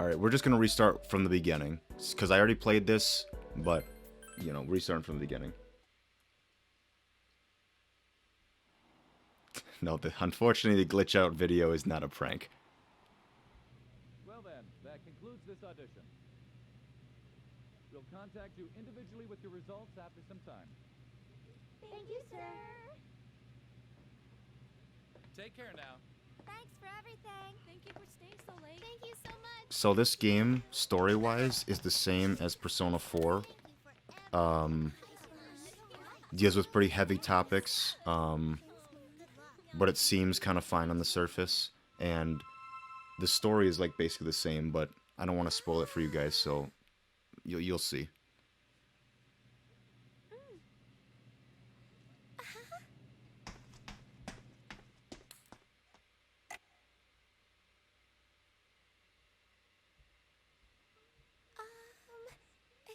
Alright, we're just gonna restart from the beginning. Because I already played this, but, you know, restarting from the beginning. No, unfortunately, the glitch out video is not a prank. Well then, that concludes this audition. We'll contact you individually with your results after some time. Thank you, sir. Take care now. Thanks for everything. Thank you for staying so late. Thank you so much. So this game, story-wise, is the same as Persona 4. Deals with pretty heavy topics, but it seems kind of fine on the surface. And the story is like basically the same, but I don't want to spoil it for you guys, so you'll see.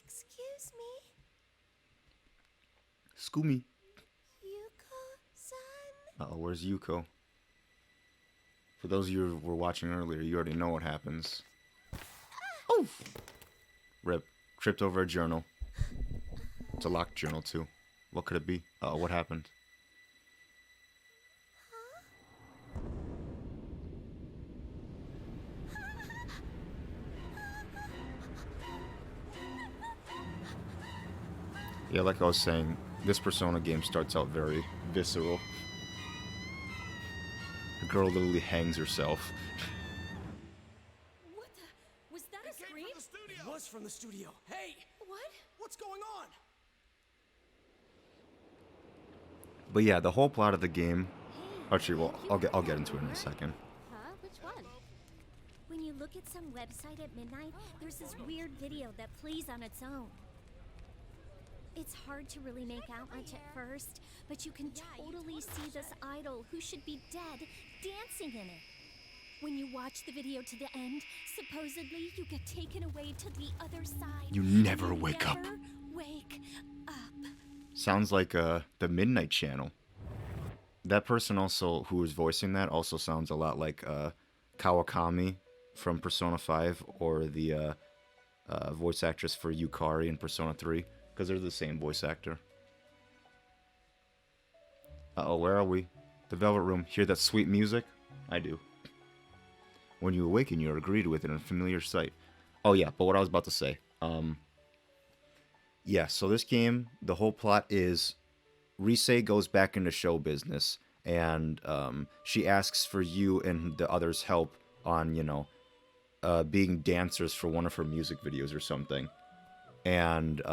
Excuse me, Scoomy. Yuko-san? Uh-oh, where's Yuko? For those of you who were watching earlier, you already know what happens. Oh! Rip. Tripped over a journal. It's a locked journal, too. What could it be? Uh-oh, what happened? Yeah, like I was saying, this Persona game starts out very visceral. The girl literally hangs herself. What the? Was that a scream? It was from the studio. Hey! What? What's going on? But yeah, the whole plot of the game... Actually, well, I'll get into it in a second. Huh? Which one? When you look at some website at midnight, there's this weird video that plays on its own. It's hard to really make out much at first, but you can totally see this idol who should be dead dancing in it. When you watch the video to the end, supposedly you get taken away to the other side. You never wake up. Never wake up. Sounds like the Midnight Channel. That person also who is voicing that also sounds a lot like Kawakami from Persona 5 or the voice actress for Yukari in Persona 3. Because they're the same voice actor. Uh-oh, where are we? The Velvet Room. Hear that sweet music? I do. When you awaken, you are greeted with an unfamiliar sight. Oh yeah, but what I was about to say. Yeah, so this game, the whole plot is... Rise goes back into show business. And she asks for you and the others' help on, you know... being dancers for one of her music videos or something. And...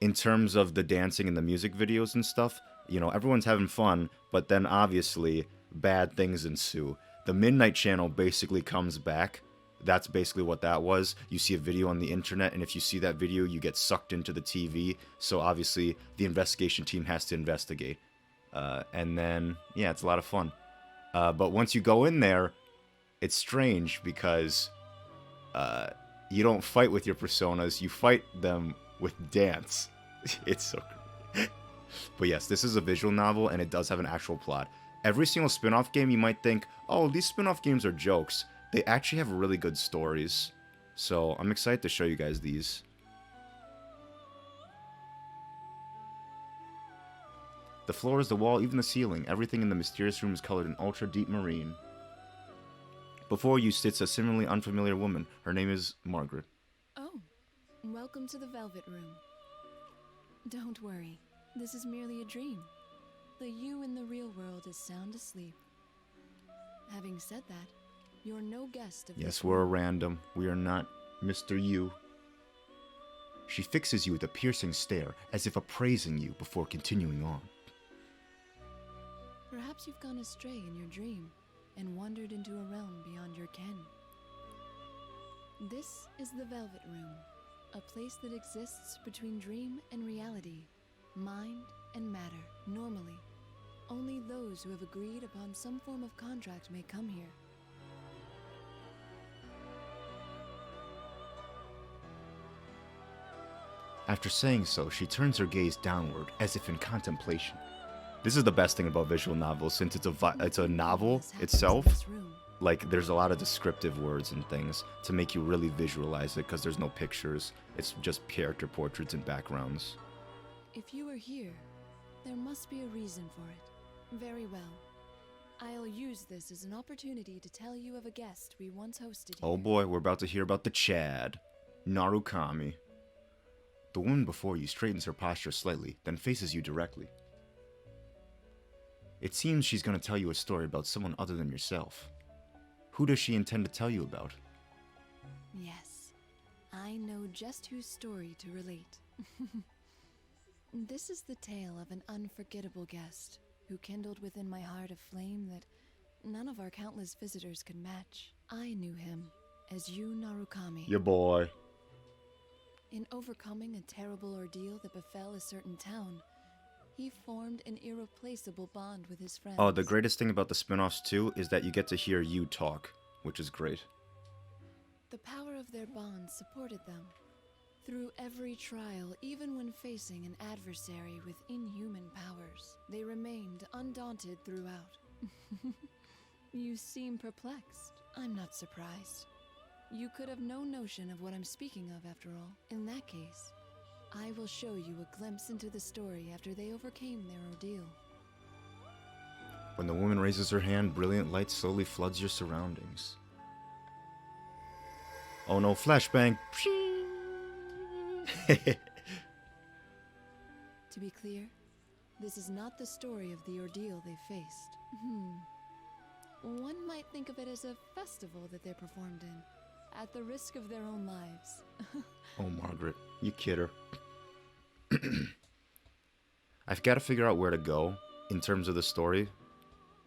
in terms of the dancing and the music videos and stuff, you know, everyone's having fun, but then obviously bad things ensue. The Midnight Channel basically comes back. That's basically what that was. You see a video on the internet, and if you see that video, you get sucked into the TV. So obviously, the investigation team has to investigate. And then, yeah, it's a lot of fun. But once you go in there, it's strange because you don't fight with your personas, you fight them with dance. It's so cool. But yes, this is a visual novel, and it does have an actual plot. Every single spin-off game, you might think, oh, these spin-off games are jokes. They actually have really good stories. So, I'm excited to show you guys these. The floor is the wall, even the ceiling. Everything in the mysterious room is colored in ultra-deep marine. Before you sits a similarly unfamiliar woman. Her name is Margaret. Oh, welcome to the Velvet Room. Don't worry, this is merely a dream. The you in the real world is sound asleep. Having said that, you're no guest of Yes, this we're a room. random. We are not Mr. You. She fixes you with a piercing stare, as if appraising you before continuing on. Perhaps you've gone astray in your dream and wandered into a realm beyond your ken. This is the Velvet Room, a place that exists between dream and reality, mind and matter. Normally, only those who have agreed upon some form of contract may come here. After saying so, she turns her gaze downward, as if in contemplation. This is the best thing about visual novels, since it's a novel This happens in itself. this room. like there's a lot of descriptive words and things to make you really visualize it because there's no pictures. It's just character portraits and backgrounds. If you are here, there must be a reason for it. Very well. I'll use this as an opportunity to tell you of a guest we once hosted here. Oh boy, we're about to hear about the Chad. Narukami. The woman before you straightens her posture slightly, then faces you directly. It seems she's going to tell you a story about someone other than yourself. Who does she intend to tell you about? Yes, I know just whose story to relate. This is the tale of an unforgettable guest who kindled within my heart a flame that none of our countless visitors could match. I knew him as Yu Narukami. Your boy. In overcoming a terrible ordeal that befell a certain town, he formed an irreplaceable bond with his friends. Oh, the greatest thing about the spin-offs too is that you get to hear you talk, which is great. The power of their bond supported them. Through every trial, even when facing an adversary with inhuman powers, they remained undaunted throughout. You seem perplexed. I'm not surprised. You could have no notion of what I'm speaking of after all. In that case, I will show you a glimpse into the story after they overcame their ordeal. When the woman raises her hand, brilliant light slowly floods your surroundings. Oh no, flashbang! To be clear, this is not the story of the ordeal they faced. One might think of it as a festival that they performed in, at the risk of their own lives. Oh, Margaret, you kid her. I've got to figure out where to go in terms of the story,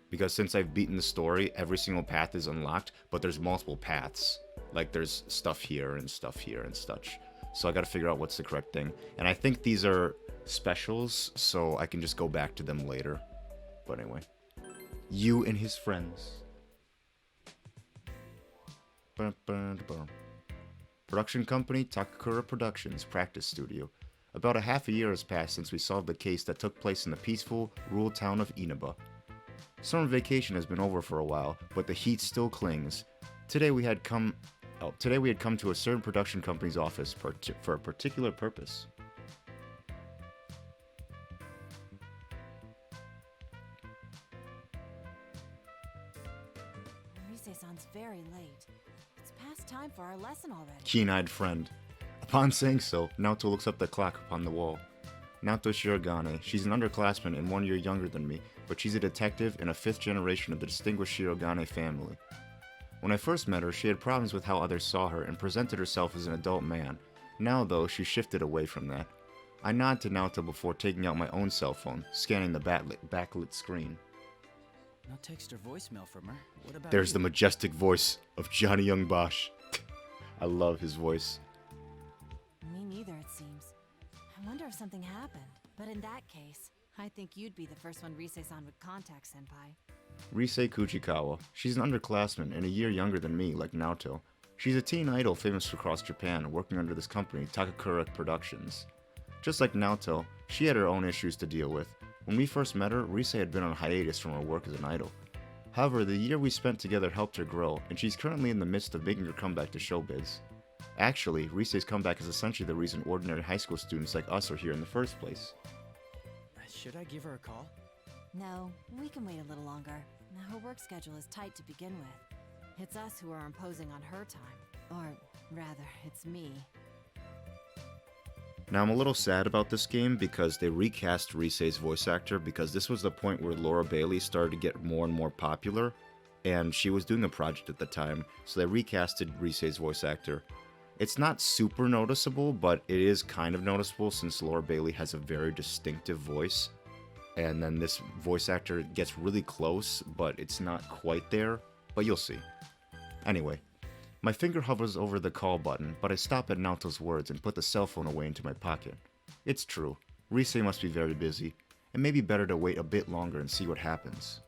because since I've beaten the story, every single path is unlocked, but there's multiple paths. Like, there's stuff here and such. So I got to figure out what's the correct thing. And I think these are specials, so I can just go back to them later. But anyway. You and his friends. Production company, Takakura Productions, practice studio. About a half a year has passed since we solved the case that took place in the peaceful, rural town of Inaba. Summer vacation has been over for a while, but the heat still clings. Today we had come to a certain production company's office for a particular purpose. Rise-san's very late. It's past time for our lesson already. Keen-eyed friend. Upon saying so, Naoto looks up the clock upon the wall. Naoto Shirogane. She's an underclassman and 1 year younger than me, but she's a detective and a 5th generation of the distinguished Shirogane family. When I first met her, she had problems with how others saw her and presented herself as an adult man. Now, though, she shifted away from that. I nod to Naoto before taking out my own cell phone, scanning the backlit screen. No text or voicemail from her. What about There's you? the majestic voice of Johnny Young Bosch. I love his voice. Me neither, it seems. I wonder if something happened. But in that case, I think you'd be the first one Rise-san would contact, Senpai. Rise Kuchikawa. She's an underclassman and a year younger than me, like Naoto. She's a teen idol famous across Japan, working under this company, Takakura Productions. Just like Naoto, she had her own issues to deal with. When we first met her, Rise had been on hiatus from her work as an idol. However, the year we spent together helped her grow, and she's currently in the midst of making her comeback to showbiz. Actually, Rise's comeback is essentially the reason ordinary high school students like us are here in the first place. Should I give her a call? No, we can wait a little longer. Her work schedule is tight to begin with. It's us who are imposing on her time. Or, rather, it's me. Now, I'm a little sad about this game because they recast Rise's voice actor because this was the point where Laura Bailey started to get more and more popular, and she was doing a project at the time, so they recasted Rise's voice actor. It's not super noticeable, but it is kind of noticeable since Laura Bailey has a very distinctive voice. And then this voice actor gets really close, but it's not quite there. But you'll see. Anyway, my finger hovers over the call button, but I stop at Naoto's words and put the cell phone away into my pocket. It's true. Rise must be very busy. It may be better to wait a bit longer and see what happens.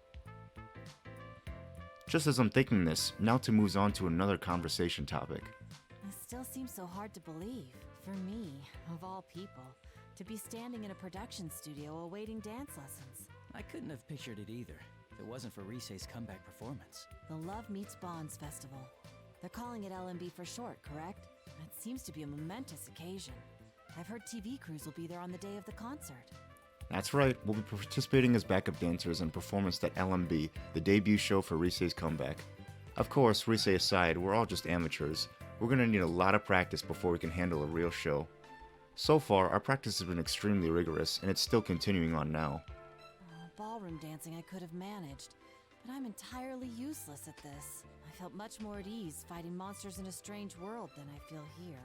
Just as I'm thinking this, Naoto moves on to another conversation topic. It still seems so hard to believe, for me, of all people, to be standing in a production studio awaiting dance lessons. I couldn't have pictured it either. if it wasn't for Risei's comeback performance. The Love Meets Bonds Festival. They're calling it LMB for short, correct? It seems to be a momentous occasion. I've heard TV crews will be there on the day of the concert. That's right, we'll be participating as backup dancers in performance at LMB, the debut show for Risei's comeback. Of course, Risei aside, we're all just amateurs. We're gonna need a lot of practice before we can handle a real show. So far, our practice has been extremely rigorous, and it's still continuing on now. Ballroom dancing I could have managed, but I'm entirely useless at this. I felt much more at ease fighting monsters in a strange world than I feel here.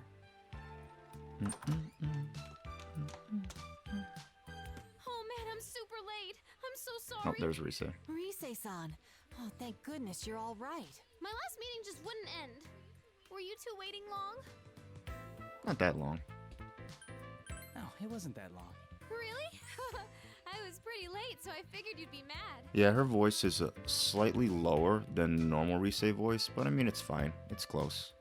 Oh man, I'm super late. I'm so Oh, sorry. there's Risei. Risei-san! Oh, thank goodness you're all right. My last meeting just wouldn't end. Were you two waiting long? Not that long. No, it wasn't that long. Really? I was pretty late, so I figured you'd be mad. Yeah, her voice is slightly lower than the normal Risei voice, but I mean, it's fine. It's close.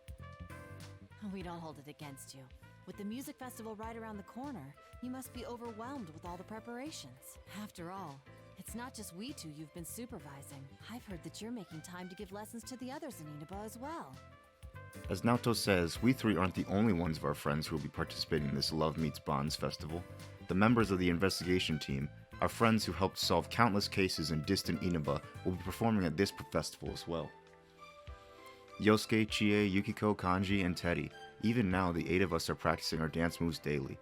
We don't hold it against you. With the music festival right around the corner, you must be overwhelmed with all the preparations. After all, it's not just we two you've been supervising. I've heard that you're making time to give lessons to the others in Inaba as well. As Naoto says, we three aren't the only ones of our friends who will be participating in this Love Meets Bonds festival. The members of the investigation team, our friends who helped solve countless cases in distant Inaba, will be performing at this festival as well. Yosuke, Chie, Yukiko, Kanji, and Teddy. Even now, the 8 of us are practicing our dance moves daily.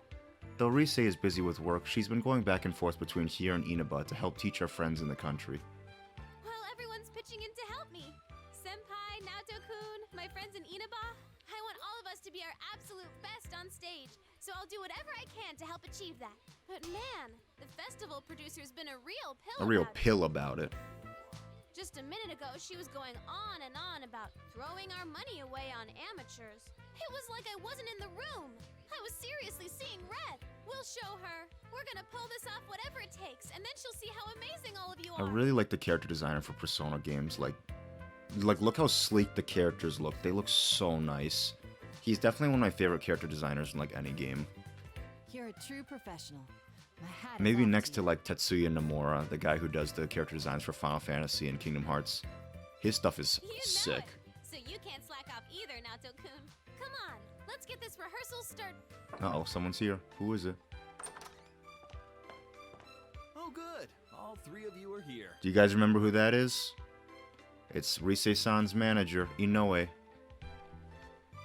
Though Risei is busy with work, she's been going back and forth between here and Inaba to help teach our friends in the country. Well, everyone's pitching in to help me. Senpai, Naoto-kun, my friends in Inaba. I want all of us to be our absolute best on stage, so I'll do whatever I can to help achieve that. But man, the festival producer's been a real pill A real about it. pill about it. Just a minute ago, she was going on and on about throwing our money away on amateurs. It was like I wasn't in the room. I was seriously seeing red. We'll show her. We're gonna pull this off whatever it takes, and then she'll see how amazing all of you I are. really like the character designer for Persona games. Like look how sleek the characters look. They look so nice. He's definitely one of my favorite character designers in like any game. You're a true professional. My hat is Maybe off next to you. like Tetsuya Nomura, the guy who does the character designs for Final Fantasy and Kingdom Hearts. His stuff is You know sick. it. So you can't slack off either, Naoto-kun. Come on, let's get this rehearsal started. Uh-oh, someone's here. Who is it? Oh, good. All 3 of you are here. Do you guys remember who that is? It's Risei-san's manager, Inoue.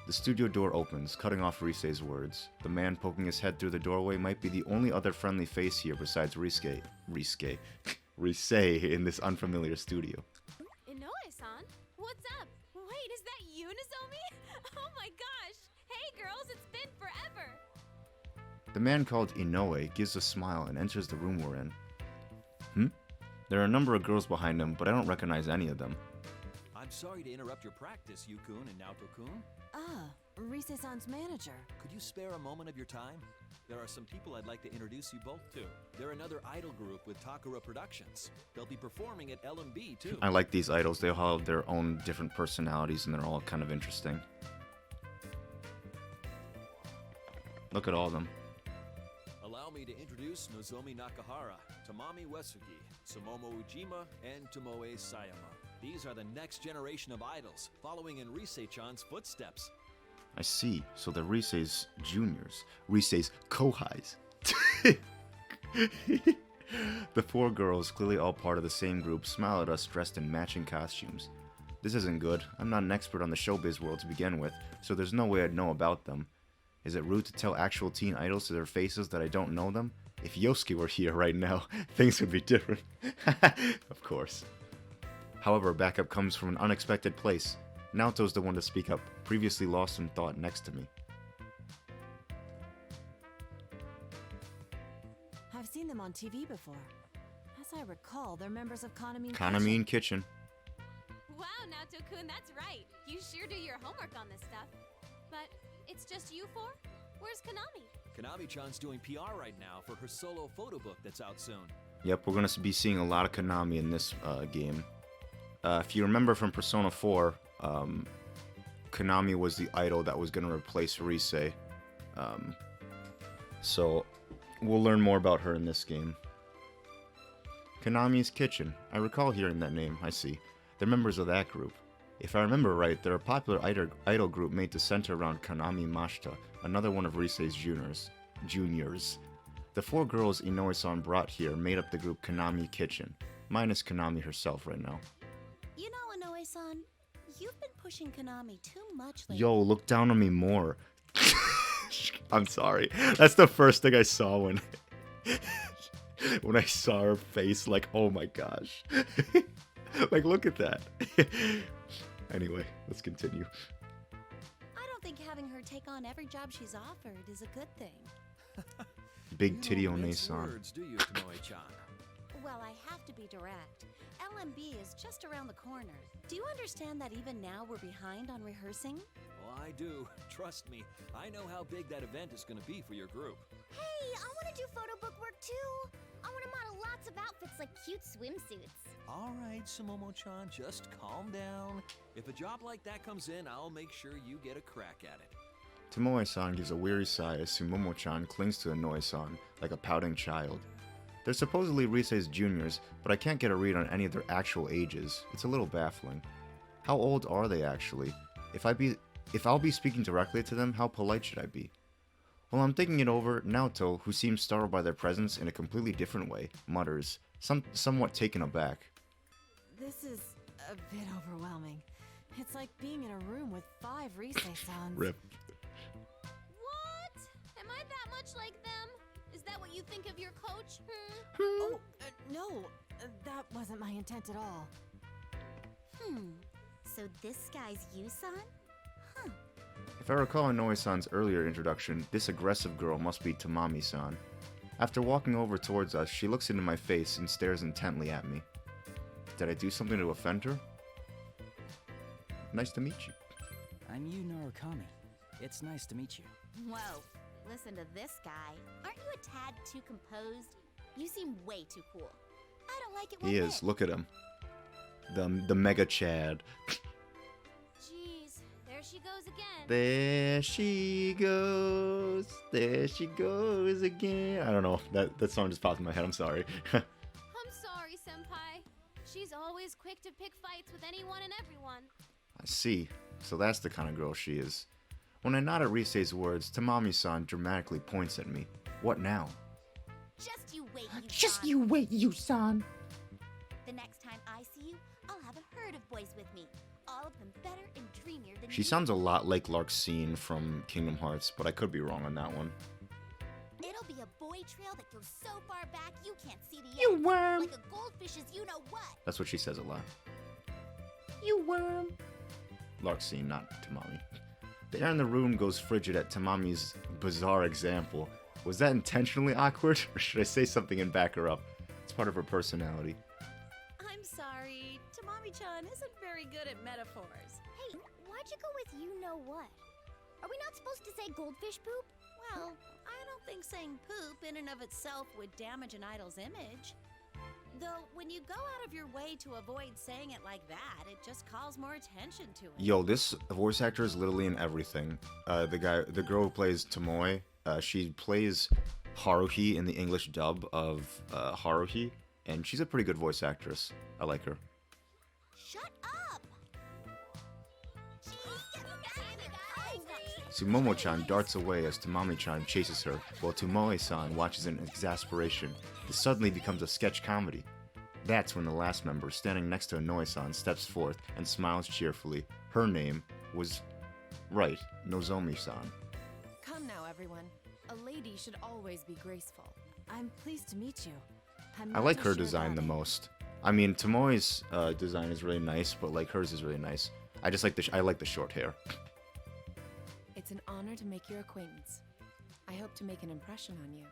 The studio door opens, cutting off Risei's words. The man poking his head through the doorway might be the only other friendly face here besides Risei in this unfamiliar studio. Inoue-san, what's up? Wait, is that you, Nozomi? Oh my gosh! Hey girls, it's been forever! The man called Inoue gives a smile and enters the room we're in. There are a number of girls behind him, but I don't recognize any of them. I'm sorry to interrupt your practice, Yu-kun and Naoto-kun. Ah, Risei-san's manager. Could you spare a moment of your time? There are some people I'd like to introduce you both to. They're another idol group with Takara Productions. They'll be performing at LMB too. I like these idols. They all have their own different personalities, and they're all kind of interesting. Look at all of them. Allow me to introduce Nozomi Nakahara, Tamami Uesugi, Sumomo Ujima, and Tomoe Sayama. These are the next generation of idols, following in Risei-chan's footsteps. I see. So they're Risei's juniors. Risei's kohais. The 4 girls, clearly all part of the same group, smile at us dressed in matching costumes. This isn't good. I'm not an expert on the showbiz world to begin with, so there's no way I'd know about them. Is it rude to tell actual teen idols to their faces that I don't know them? If Yosuke were here right now, things would be different. Of course. However, backup comes from an unexpected place. Naoto's the one to speak up, previously lost in thought next to me. I've seen them on TV before. As I recall, they're members of Kanami. Kanami in Kitchen. Wow, Naoto-kun, that's right. You sure do your homework on this stuff. But it's just you 4? Where's Kanami? Kanami-chan's doing PR right now for her solo photo book that's out soon. Yep, we're going to be seeing a lot of Konami in this game. If you remember from Persona 4, Konami was the idol that was going to replace Risei. So we'll learn more about her in this game. Konami's Kitchen. I recall hearing that name, I see. They're members of that group. If I remember right, they're a popular idol group made to center around Konami Mashita, another one of Risei's juniors. The 4 girls Inoue-san brought here made up the group Konami Kitchen, minus Konami herself right now. You know, Inoue-san, you've been pushing Konami too much lately. Yo, look down on me more. I'm sorry. That's the first thing I saw when I saw her face, like, oh my gosh. Like, look at that. Anyway, let's continue. I don't think having her take on every job she's offered is a good thing. Big titty don't mince One-san. words, do you, Tomoe-chan? Well, I have to be direct. LMB is just around the corner. Do you understand that even now we're behind on rehearsing? Well, I do. Trust me. I know how big that event is going to be for your group. Hey, I want to do photo book work too. I want to model lots of outfits like cute swimsuits. All right, Sumomo-chan, just calm down. If a job like that comes in, I'll make sure you get a crack at it. Tomoe-san gives a weary sigh as Sumomo-chan clings to Inoue-san like a pouting child. They're supposedly Risei's juniors, but I can't get a read on any of their actual ages. It's a little baffling. How old are they actually? If I'll be speaking directly to them, how polite should I be? While I'm thinking it over, Naoto, who seems startled by their presence in a completely different way, mutters, somewhat taken aback. This is a bit overwhelming. It's like being in a room with 5 Risei-sans. Rip. What? Am I that much like them? Is that what you think of your coach? Oh, no. That wasn't my intent at all. So this guy's you-san? If I recall Inoue-san's earlier introduction, this aggressive girl must be Tamami-san. After walking over towards us, she looks into my face and stares intently at me. Did I do something to offend her? Nice to meet you. I'm Yu Narukami. It's nice to meet you. Whoa, listen to this guy. Aren't you a tad too composed? You seem way too cool. I don't like it one He bit. is, look at him. The mega Chad. Jeez, there she goes again. There she goes again. I don't know, that song just popped in my head, I'm sorry. I'm sorry, Senpai. She's always quick to pick fights with anyone and everyone. I see, so that's the kind of girl she is. When I nod at Risei's words, Tamami-san dramatically points at me. What now? Just you wait, you Just you wait, you son. The next time I see you, I'll have a herd of boys with me. All of them better and dreamier than She you. sounds a lot like Larxene from Kingdom Hearts, but I could be wrong on that one. It'll be a boy trail that goes so far back you can't see the You end. worm! Like a goldfish's you-know-what. That's what she says a lot. You worm. Larxene, not Tamami. The air in the room goes frigid at Tamami's bizarre example. Was that intentionally awkward, or should I say something and back her up? It's part of her personality. I'm sorry. Tamami-chan isn't very good at metaphors. Hey, why'd you go with you-know-what? Are we not supposed to say goldfish poop? Well, I don't think saying poop in and of itself would damage an idol's image. Though, when you go out of your way to avoid saying it like that, it just calls more attention to it. Yo, this voice actor is literally in everything. The girl who plays Tomoe, she plays Haruhi in the English dub of Haruhi, and she's a pretty good voice actress. I like her. Shut up! Sumomo-chan darts away as Tamami-chan chases her, while Tomoe-san watches in exasperation. It suddenly becomes a sketch comedy. That's when the last member, standing next to Inoue-san, steps forth and smiles cheerfully. Her name was... right, Nozomi-san. Come now, everyone. A lady should always be graceful. I'm pleased to meet you. I'm I not like too her sure design the about it. most. I mean, Tomoe's design is really nice, but like hers is really nice. I just like I like the short hair. It's an honor to make your acquaintance. I hope to make an impression on you.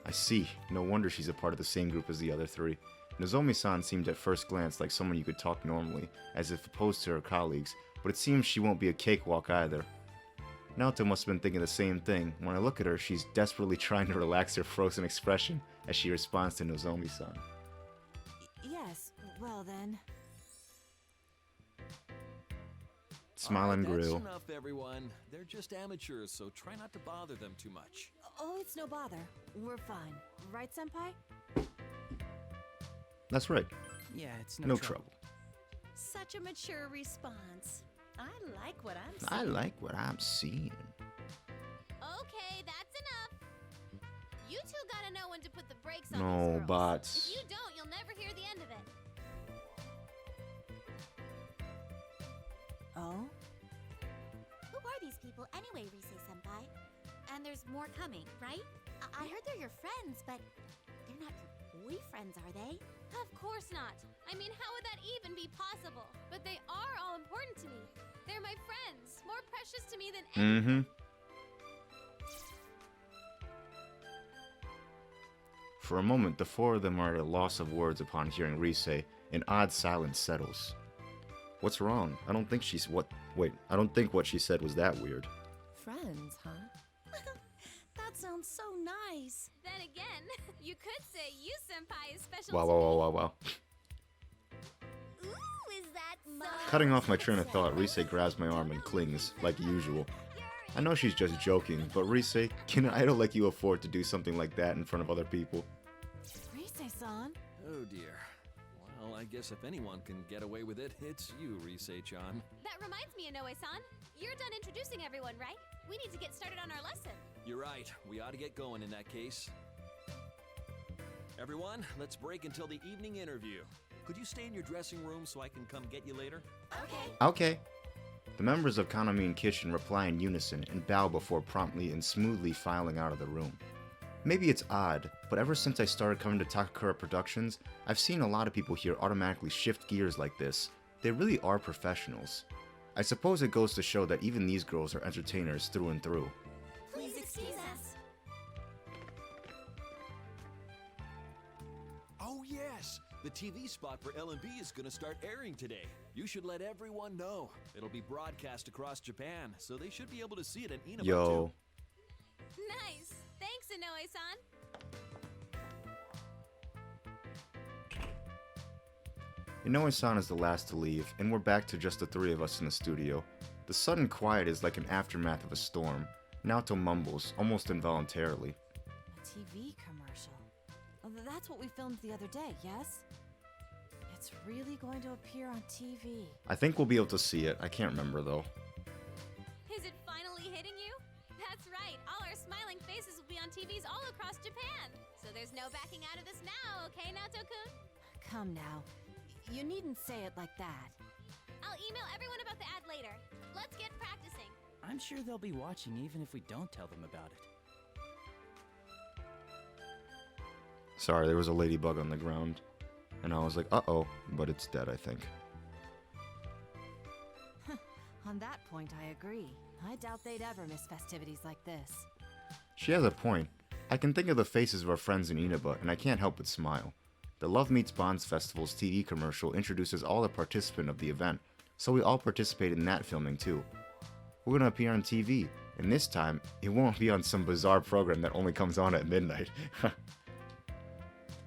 I see. No wonder she's a part of the same group as the other 3. Nozomi-san seemed at first glance like someone you could talk normally, as if opposed to her colleagues, but it seems she won't be a cakewalk either. Naoto must have been thinking the same thing. When I look at her, she's desperately trying to relax her frozen expression as she responds to Nozomi-san. Yes, well then. Smile and That's grill. enough, everyone. They're just amateurs, so try not to bother them too much. Oh, it's no bother. We're fine. Right, Senpai? That's right. Yeah, it's No trouble. Such a mature response. I like what I'm I seeing. like what I'm seeing. Okay, that's enough. You two gotta know when to put the brakes on No, these girls. bots. If you don't, you'll never hear the end of it. Oh? Who are these people anyway, Rise-senpai? And there's more coming, right? I heard they're your friends, but they're not your boyfriends, are they? Of course not. I mean, how would that even be possible? But they are all important to me. They're my friends, more precious to me than anything. For a moment, the four of them are at a loss of words upon hearing Rise. An odd silence settles. What's wrong? I don't think she's I don't think what she said was that weird. Friends, huh? That sounds so nice. Then again, you could say you senpai is special Wow, to wow, me. wow, wow, wow. Ooh, is that so? Cutting off my train of thought, Rise grabs my arm and clings, like usual. I know she's just joking, but Rise, can an idol like you afford to do something like that in front of other people? Rise-san? Oh dear. Well, I guess if anyone can get away with it, it's you, Rise-chan. That reminds me, Inoue-san. You're done introducing everyone, right? We need to get started on our lesson. You're right. We ought to get going in that case. Everyone, let's break until the evening interview. Could you stay in your dressing room so I can come get you later? Okay. The members of Kanami and Kishin reply in unison and bow before promptly and smoothly filing out of the room. Maybe it's odd, but ever since I started coming to Takakura Productions, I've seen a lot of people here automatically shift gears like this. They really are professionals. I suppose it goes to show that even these girls are entertainers through and through. Please excuse us. Oh yes! The TV spot for L&B is gonna start airing today. You should let everyone know. It'll be broadcast across Japan, so they should be able to see it in Inaba Yo. too. Nice. Thanks, Inoue-san. Inoue-san is the last to leave, and we're back to just the three of us in the studio. The sudden quiet is like an aftermath of a storm. Naoto mumbles, almost involuntarily. A TV commercial. Oh, that's what we filmed the other day, yes? It's really going to appear on TV. I think we'll be able to see it. I can't remember though. Is it finally hitting you? That's right. All our smiling faces will be on TVs all across Japan. So there's no backing out of this now, okay, Naoto-kun? Come now. You needn't say it like that. I'll email everyone about the ad later. Let's get practicing. I'm sure they'll be watching even if we don't tell them about it. Sorry, there was a ladybug on the ground. And I was like, uh-oh, but it's dead, I think. On that point, I agree. I doubt they'd ever miss festivities like this. She has a point. I can think of the faces of our friends in Inaba, and I can't help but smile. The Love Meets Bonds Festival's TV commercial introduces all the participants of the event, so we all participated in that filming too. We're gonna appear on TV, and this time, it won't be on some bizarre program that only comes on at midnight.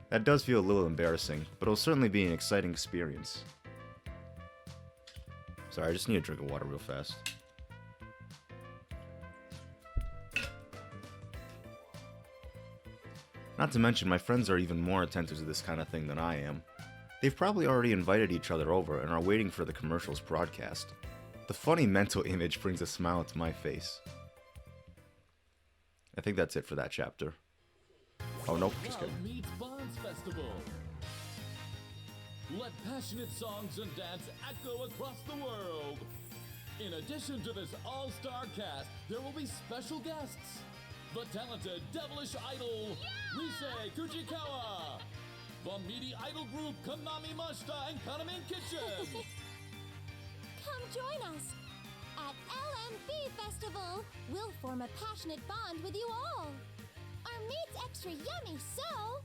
That does feel a little embarrassing, but it'll certainly be an exciting experience. Sorry, I just need a drink of water real fast. Not to mention, my friends are even more attentive to this kind of thing than I am. They've probably already invited each other over and are waiting for the commercial's broadcast. The funny mental image brings a smile to my face. I think that's it for that chapter. Oh, nope, just kidding. Love Meets Bonds Festival. Let passionate songs and dance echo across the world. In addition to this all-star cast, there will be special guests. The talented devilish idol, Rise Kujikawa. The meaty idol group, Kanami Mashita and Kanami Kitchen. Come join us at LMB Festival. We'll form a passionate bond with you all. Our meat's extra yummy, so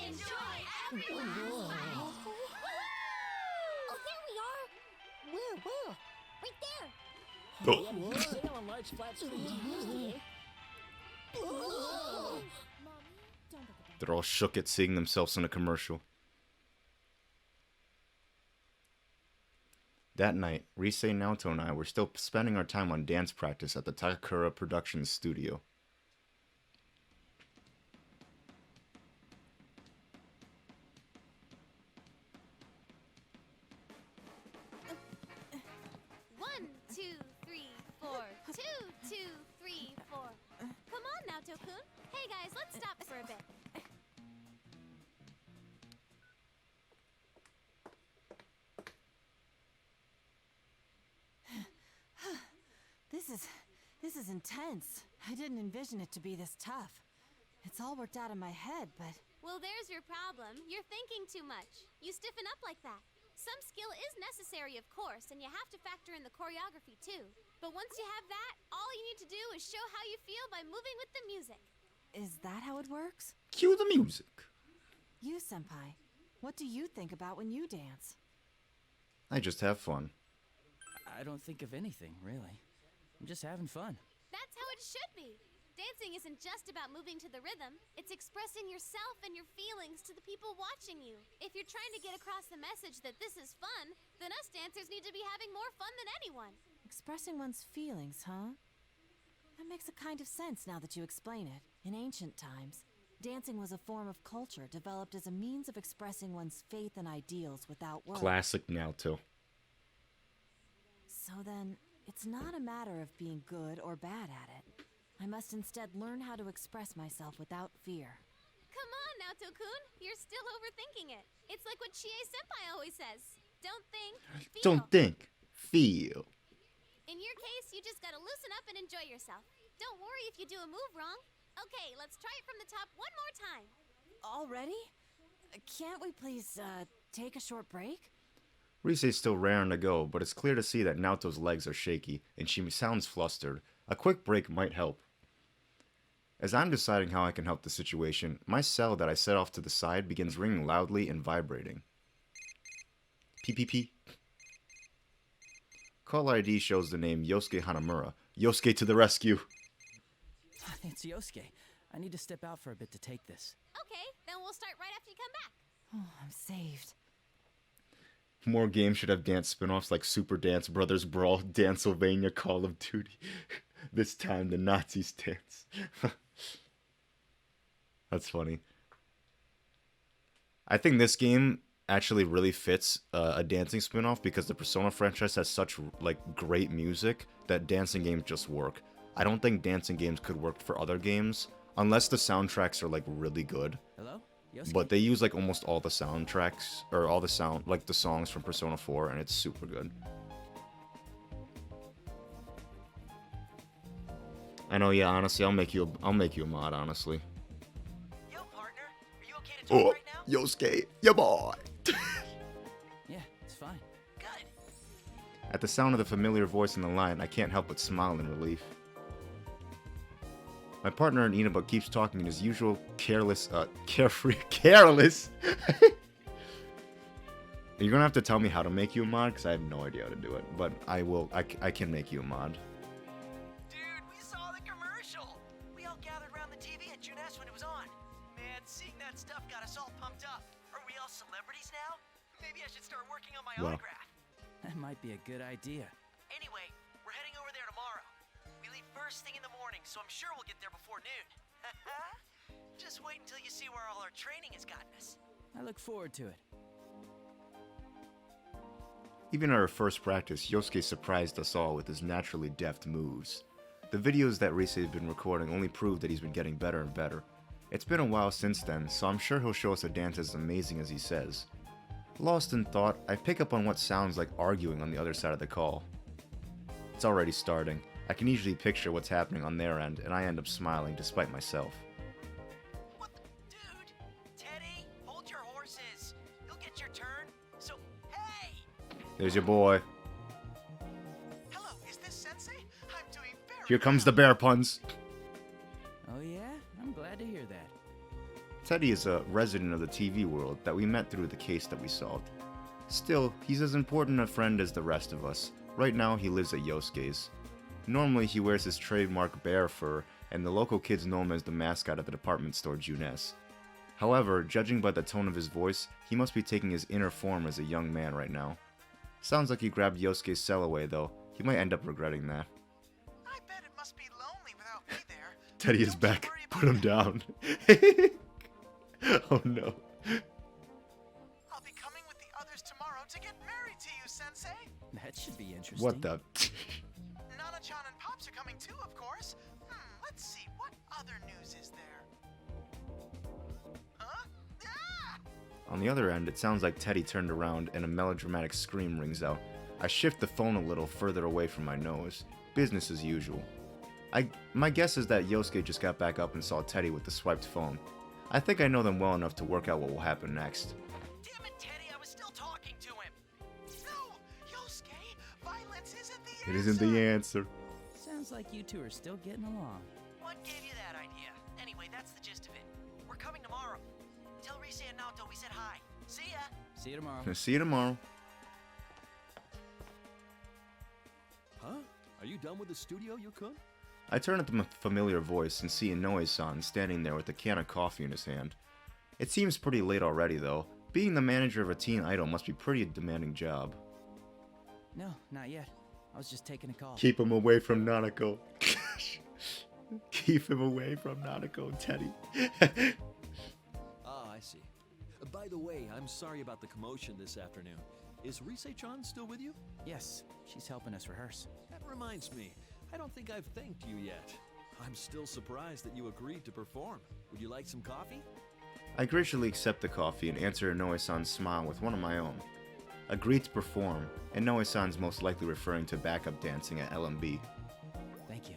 enjoy everyone! Oh, there we are! Where? Right there! Sale on large flat screen TVs today. They're all shook at seeing themselves in a commercial. That night, Rise, Naoto, and I were still spending our time on dance practice at the Takakura Productions studio. Hey guys, let's stop for a bit. This is intense. I didn't envision it to be this tough. It's all worked out in my head, but... Well, there's your problem. You're thinking too much. You stiffen up like that. Some skill is necessary, of course, and you have to factor in the choreography, too. But once you have that, all you need to do is show how you feel by moving with the music. Is that how it works? Cue the music. You, Senpai, what do you think about when you dance? I just have fun. I don't think of anything, really. I'm just having fun. That's how it should be. Dancing isn't just about moving to the rhythm. It's expressing yourself and your feelings to the people watching you. If you're trying to get across the message that this is fun, then us dancers need to be having more fun than anyone. Expressing one's feelings, huh? That makes a kind of sense now that you explain it. In ancient times, dancing was a form of culture developed as a means of expressing one's faith and ideals without words. Classic Naruto. So then, it's not a matter of being good or bad at it. I must instead learn how to express myself without fear. Come on, Naoto-kun. You're still overthinking it. It's like what Chie-senpai always says. Don't think, feel. Don't think, feel. In your case, you just gotta loosen up and enjoy yourself. Don't worry if you do a move wrong. Okay, let's try it from the top one more time. Already? Can't we please, take a short break? Rise's still raring to go, but it's clear to see that Naoto's legs are shaky, and she sounds flustered. A quick break might help. As I'm deciding how I can help the situation, my cell that I set off to the side begins ringing loudly and vibrating. PPP. Call ID shows the name Yosuke Hanamura. Yosuke to the rescue! It's Yosuke. I need to step out for a bit to take this. Okay, then we'll start right after you come back. Oh, I'm saved. More games should have dance spin-offs like Super Dance Brothers Brawl, Dancevania, Call of Duty. This time the Nazis dance. That's funny. I think this game actually really fits a dancing spin-off because the Persona franchise has such like great music that dancing games just work. I don't think dancing games could work for other games unless the soundtracks are like really good. Hello? Yosuke? But they use like almost all the soundtracks or all the sound like the songs from Persona 4 and it's super good. I know, yeah, honestly, I'll make you a mod, honestly. Yo, partner, are you okay to talk right now? Yosuke, ya boy. Yeah, it's fine. Good. At the sound of the familiar voice in the line, I can't help but smile in relief. My partner in Inaba keeps talking in his usual carefree, careless. You're gonna have to tell me how to make you a mod, because I have no idea how to do it. But I will, I can make you a mod. Dude, we saw the commercial. We all gathered around the TV at Junes when it was on. Man, seeing that stuff got us all pumped up. Are we all celebrities now? Maybe I should start working on my autograph. That might be a good idea. Anyway, we're heading over there tomorrow. We leave first thing in the morning, so I'm sure we'll get there before noon. Just wait until you see where all our training has gotten us. I look forward to it. Even at our first practice, Yosuke surprised us all with his naturally deft moves. The videos that Rise has been recording only prove that he's been getting better and better. It's been a while since then, so I'm sure he'll show us a dance as amazing as he says. Lost in thought, I pick up on what sounds like arguing on the other side of the call. It's already starting. I can easily picture what's happening on their end, and I end up smiling despite myself. What the... Dude! Teddy, hold your horses. You'll get your turn. So, hey! There's your boy. Hello, is this Sensei? I'm doing very Here comes the bear puns. Oh yeah? I'm glad to hear that. Teddy is a resident of the TV world that we met through the case that we solved. Still, he's as important a friend as the rest of us. Right now, he lives at Yosuke's. Normally, he wears his trademark bear fur, and the local kids know him as the mascot at the department store Junes. However, judging by the tone of his voice, he must be taking his inner form as a young man right now. Sounds like he grabbed Yosuke's cell away, though. He might end up regretting that. I bet it must be lonely without me there. Teddy is back. Put him down. Oh no. I'll be coming with the others tomorrow to get married to you, Sensei. That should be interesting. What the? Not Nana-chan and Pops are coming too, of course. Let's see, what other news is there? Huh? Ah! On the other end, it sounds like Teddy turned around and a melodramatic scream rings out. I shift the phone a little further away from my nose. Business as usual. My guess is that Yosuke just got back up and saw Teddy with the swiped phone. I think I know them well enough to work out what will happen next. Damn it, Teddy, I was still talking to him. No, Yosuke, violence isn't the answer. It isn't the answer. Sounds like you two are still getting along. What gave you that idea? Anyway, that's the gist of it. We're coming tomorrow. Tell Rise and Naoto we said hi. See ya. See you tomorrow. See you tomorrow. Huh? Are you done with the studio, Yukun? I turn at the familiar voice and see Inoue-san standing there with a can of coffee in his hand. It seems pretty late already, though. Being the manager of a teen idol must be pretty demanding job. No, not yet. I was just taking a call. Keep him away from Nanako. Keep him away from Nanako, Teddy. Ah, I see. By the way, I'm sorry about the commotion this afternoon. Is Rise-chan still with you? Yes, she's helping us rehearse. That reminds me, I don't think I've thanked you yet. I'm still surprised that you agreed to perform. Would you like some coffee? I graciously accept the coffee and answer Inoue-san's smile with one of my own. Agreed to perform, Inoue-san's most likely referring to backup dancing at LMB. Thank you.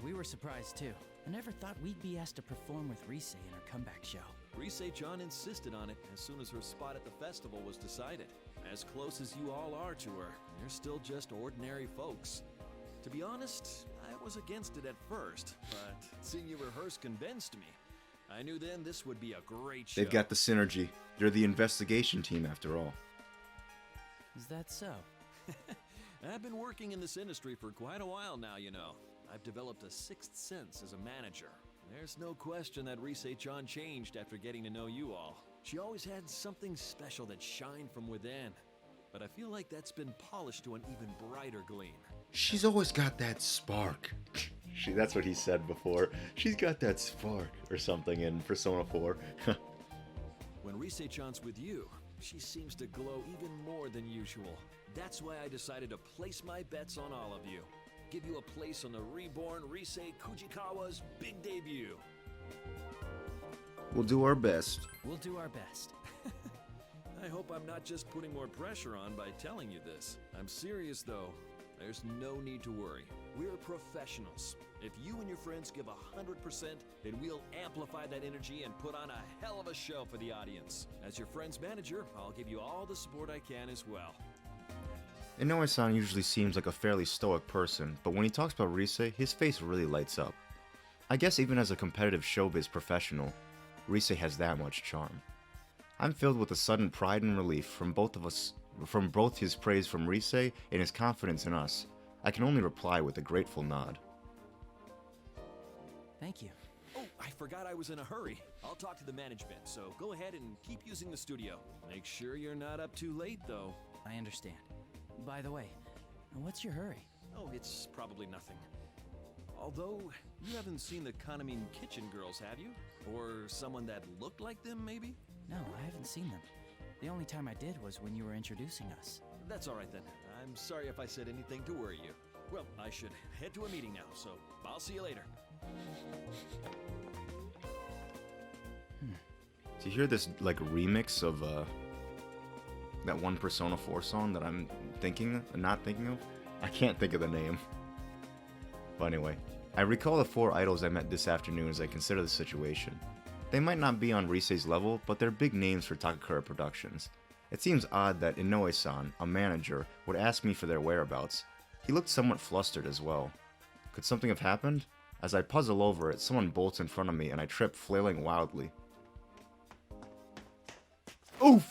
We were surprised too. I never thought we'd be asked to perform with Rise in her comeback show. Rise-chan insisted on it as soon as her spot at the festival was decided. As close as you all are to her, you're still just ordinary folks. To be honest, I was against it at first, but seeing you rehearse convinced me. I knew then this would be a great show. They've got the synergy. They're the investigation team after all. Is that so? I've been working in this industry for quite a while now, you know. I've developed a sixth sense as a manager. There's no question that Rise-chan changed after getting to know you all. She always had something special that shined from within. But I feel like that's been polished to an even brighter gleam. She's always got that spark. That's what he said before. She's got that spark or something in Persona 4. When Rise-chan's with you, she seems to glow even more than usual. That's why I decided to place my bets on all of you. Give you a place on the reborn Rise Kujikawa's big debut. We'll do our best. We'll do our best. I hope I'm not just putting more pressure on by telling you this. I'm serious though. There's no need to worry. We're professionals. If you and your friends give 100%, then we'll amplify that energy and put on a hell of a show for the audience. As your friend's manager, I'll give you all the support I can as well. Inoue-san usually seems like a fairly stoic person, but when he talks about Rise, his face really lights up. I guess even as a competitive showbiz professional, Rise has that much charm. I'm filled with a sudden pride and relief from both his praise from Rise and his confidence in us. I can only reply with a grateful nod. Thank you. Oh, I forgot I was in a hurry. I'll talk to the management, so go ahead and keep using the studio. Make sure you're not up too late, though. I understand. By the way, what's your hurry? Oh, it's probably nothing. Although, you haven't seen the Kanamin Kitchen Girls, have you? Or someone that looked like them, maybe? No, I haven't seen them. The only time I did was when you were introducing us. That's all right then. I'm sorry if I said anything to worry you. Well, I should head to a meeting now, so I'll see you later. Do you hear this, like, remix of, that one Persona 4 song that I'm not thinking of? I can't think of the name. But anyway, I recall the 4 idols I met this afternoon as I consider the situation. They might not be on Rise's level, but they're big names for Takakura Productions. It seems odd that Inoue-san, a manager, would ask me for their whereabouts. He looked somewhat flustered as well. Could something have happened? As I puzzle over it, someone bolts in front of me and I trip, flailing wildly. Oof!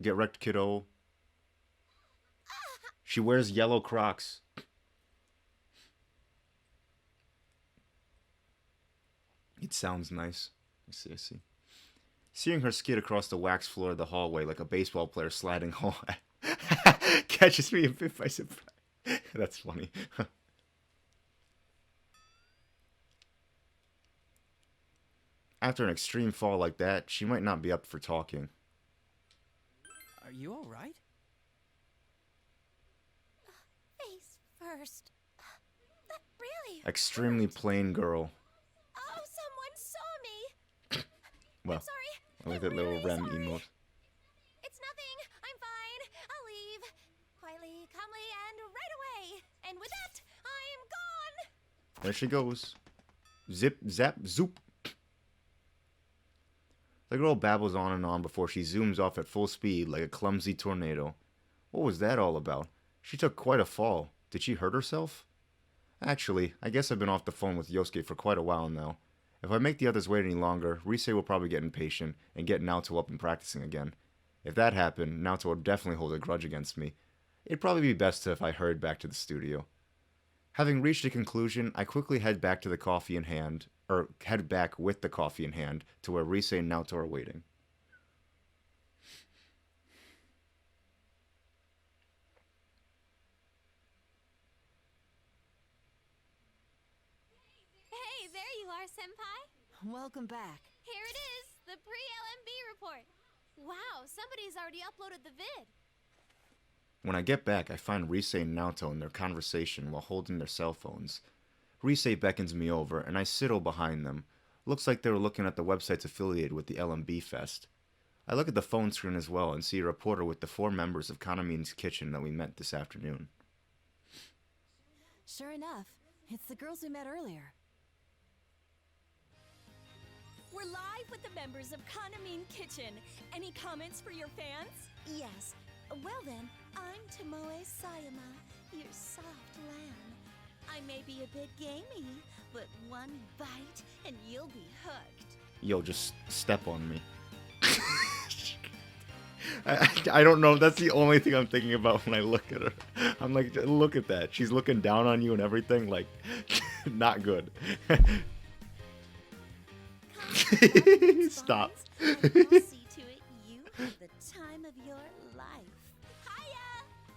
Get wrecked, kiddo. She wears yellow Crocs. It sounds nice. I see. Seeing her skid across the wax floor of the hallway like a baseball player sliding home catches me a bit by surprise. That's funny. After an extreme fall like that, she might not be up for talking. Are you alright? first. That really Extremely hurt. plain girl. Oh, someone saw me. Well, I'm sorry. I like I'm that little really Rem sorry. emote. It's nothing. I'm fine. I'll leave. Quietly, calmly, and right away. And with that, I'm gone. There she goes. Zip, zap, zoop. The girl babbles on and on before she zooms off at full speed like a clumsy tornado. What was that all about? She took quite a fall. Did she hurt herself? Actually, I guess I've been off the phone with Yosuke for quite a while now. If I make the others wait any longer, Rise will probably get impatient and get Naoto up and practicing again. If that happened, Naoto would definitely hold a grudge against me. It'd probably be best if I hurried back to the studio. Having reached a conclusion, I quickly head back with the coffee in hand to where Rise and Naoto are waiting. Hey, there you are, Senpai. Welcome back. Here it is, the pre-LMB report. Wow, somebody's already uploaded the vid. When I get back, I find Rise and Naoto in their conversation while holding their cell phones. Rise beckons me over, and I sidle behind them. Looks like they were looking at the websites affiliated with the LMB Fest. I look at the phone screen as well and see a reporter with the 4 members of Kanamin's Kitchen that we met this afternoon. Sure enough, it's the girls we met earlier. We're live with the members of Kanamin Kitchen. Any comments for your fans? Yes. Well then, I'm Tomoe Sayama, your soft lamb. I may be a bit gamey, but one bite and you'll be hooked. Yo, just step on me. I don't know. That's the only thing I'm thinking about when I look at her. I'm like, look at that. She's looking down on you and everything. Like, not good. Stop. And I'll see to it you have the time of your life. Hiya!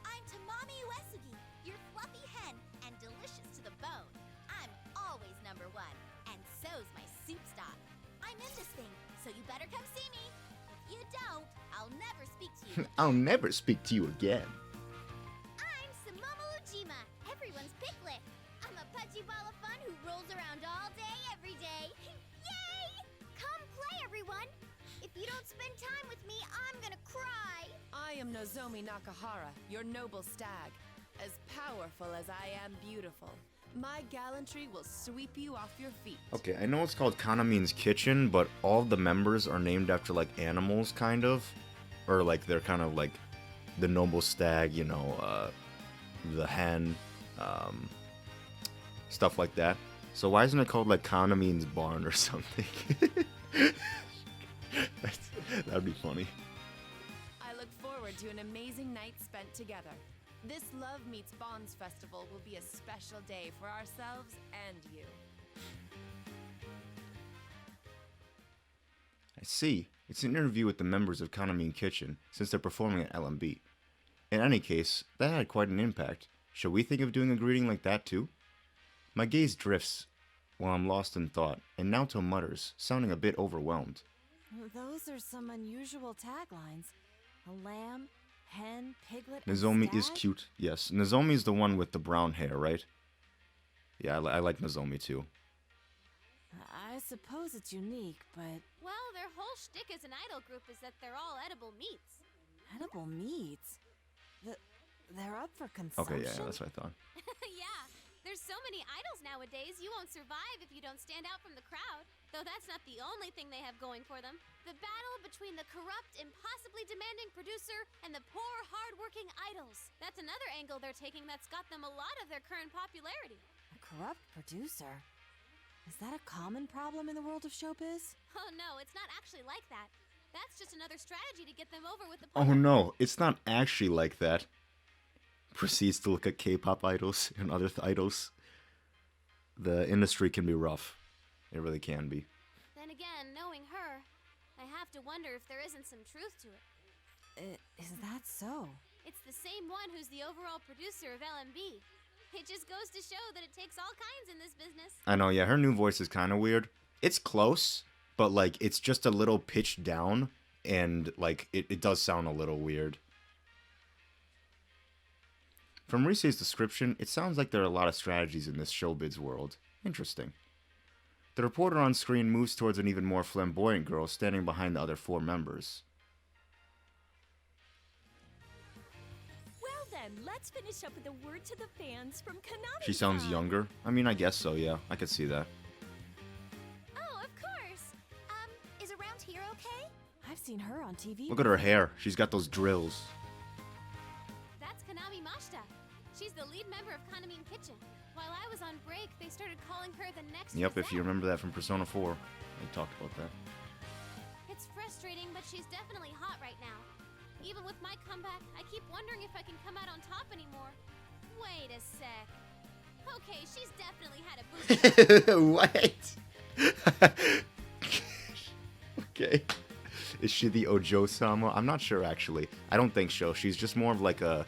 I'm Tamami Uesugi, your fluffy hen and delicious to the bone. I'm always number 1, and so's my soup stock. I'm in this thing, so you better come see me. If you don't, I'll never speak to you. I'll never speak to you again. I'm Samomo Ujima, everyone's piglet. I'm a pudgy ball of fun who rolls around all day, every day. Yay! Come play, everyone. If you don't spend time with me, I'm gonna cry. I am Nozomi Nakahara, your noble stag. As powerful as I am beautiful, my gallantry will sweep you off your feet. Okay, I know it's called Kanamin's Kitchen, but all the members are named after, like, animals, kind of. Or, like, they're kind of like the noble stag, you know, the hen, stuff like that. So why isn't it called, like, Kanamin's Barn or something? That'd be funny. I look forward to an amazing night spent together. This Love Meets Bonds festival will be a special day for ourselves and you. I see. It's an interview with the members of Kanamin Kitchen, since they're performing at LMB. In any case, that had quite an impact. Shall we think of doing a greeting like that too? My gaze drifts while I'm lost in thought, and Naoto mutters, sounding a bit overwhelmed. Those are some unusual taglines. A lamb, hen, piglet, and Nozomi is stag? cute. Yes, Nozomi is the one with the brown hair, right? Yeah, I like Nozomi too. I suppose it's unique, but Well, their whole shtick as an idol group is that they're all edible meats. edible meats? They're up for consumption? Okay, yeah, that's what I thought. Yeah, there's so many idols nowadays, you won't survive if you don't stand out from the crowd. Though that's not the only thing they have going for them. The battle between the corrupt, impossibly demanding producer and the poor, hard-working idols. That's another angle they're taking that's got them a lot of their current popularity. A corrupt producer? Is that a common problem in the world of showbiz? Oh no, it's not actually like that. That's just another strategy to get them over with the Oh public. no, it's not actually like that. Proceeds to look at K-pop idols and other idols. The industry can be rough. It really can be. Then again, knowing her, I have to wonder if there isn't some truth to it. Is that so? It's the same one who's the overall producer of LMB. It just goes to show that it takes all kinds in this business. I know, yeah, her new voice is kind of weird. It's close, but, like, it's just a little pitched down, and, like, it does sound a little weird. From Risei's description, it sounds like there are a lot of strategies in this showbiz world. Interesting. The reporter on screen moves towards an even more flamboyant girl standing behind the other 4 members. Well then, let's finish up with a word to the fans from Konami. She sounds younger. I mean, I guess so, yeah. I could see that. Oh, of course. Is Around Here okay? I've seen her on TV. Look at her hair. She's got those drills. That's Konami Mashita. She's the lead member of Kanamine Kitchen. While I was on break, they started calling her the next Yep, if you Rosette. remember that from Persona 4. We talked about that. It's frustrating, but she's definitely hot right now. Even with my comeback, I keep wondering if I can come out on top anymore. Wait a sec. Okay, she's definitely had a boost. What? Okay. Is she the Ojo-sama? I'm not sure, actually. I don't think so. She's just more of like a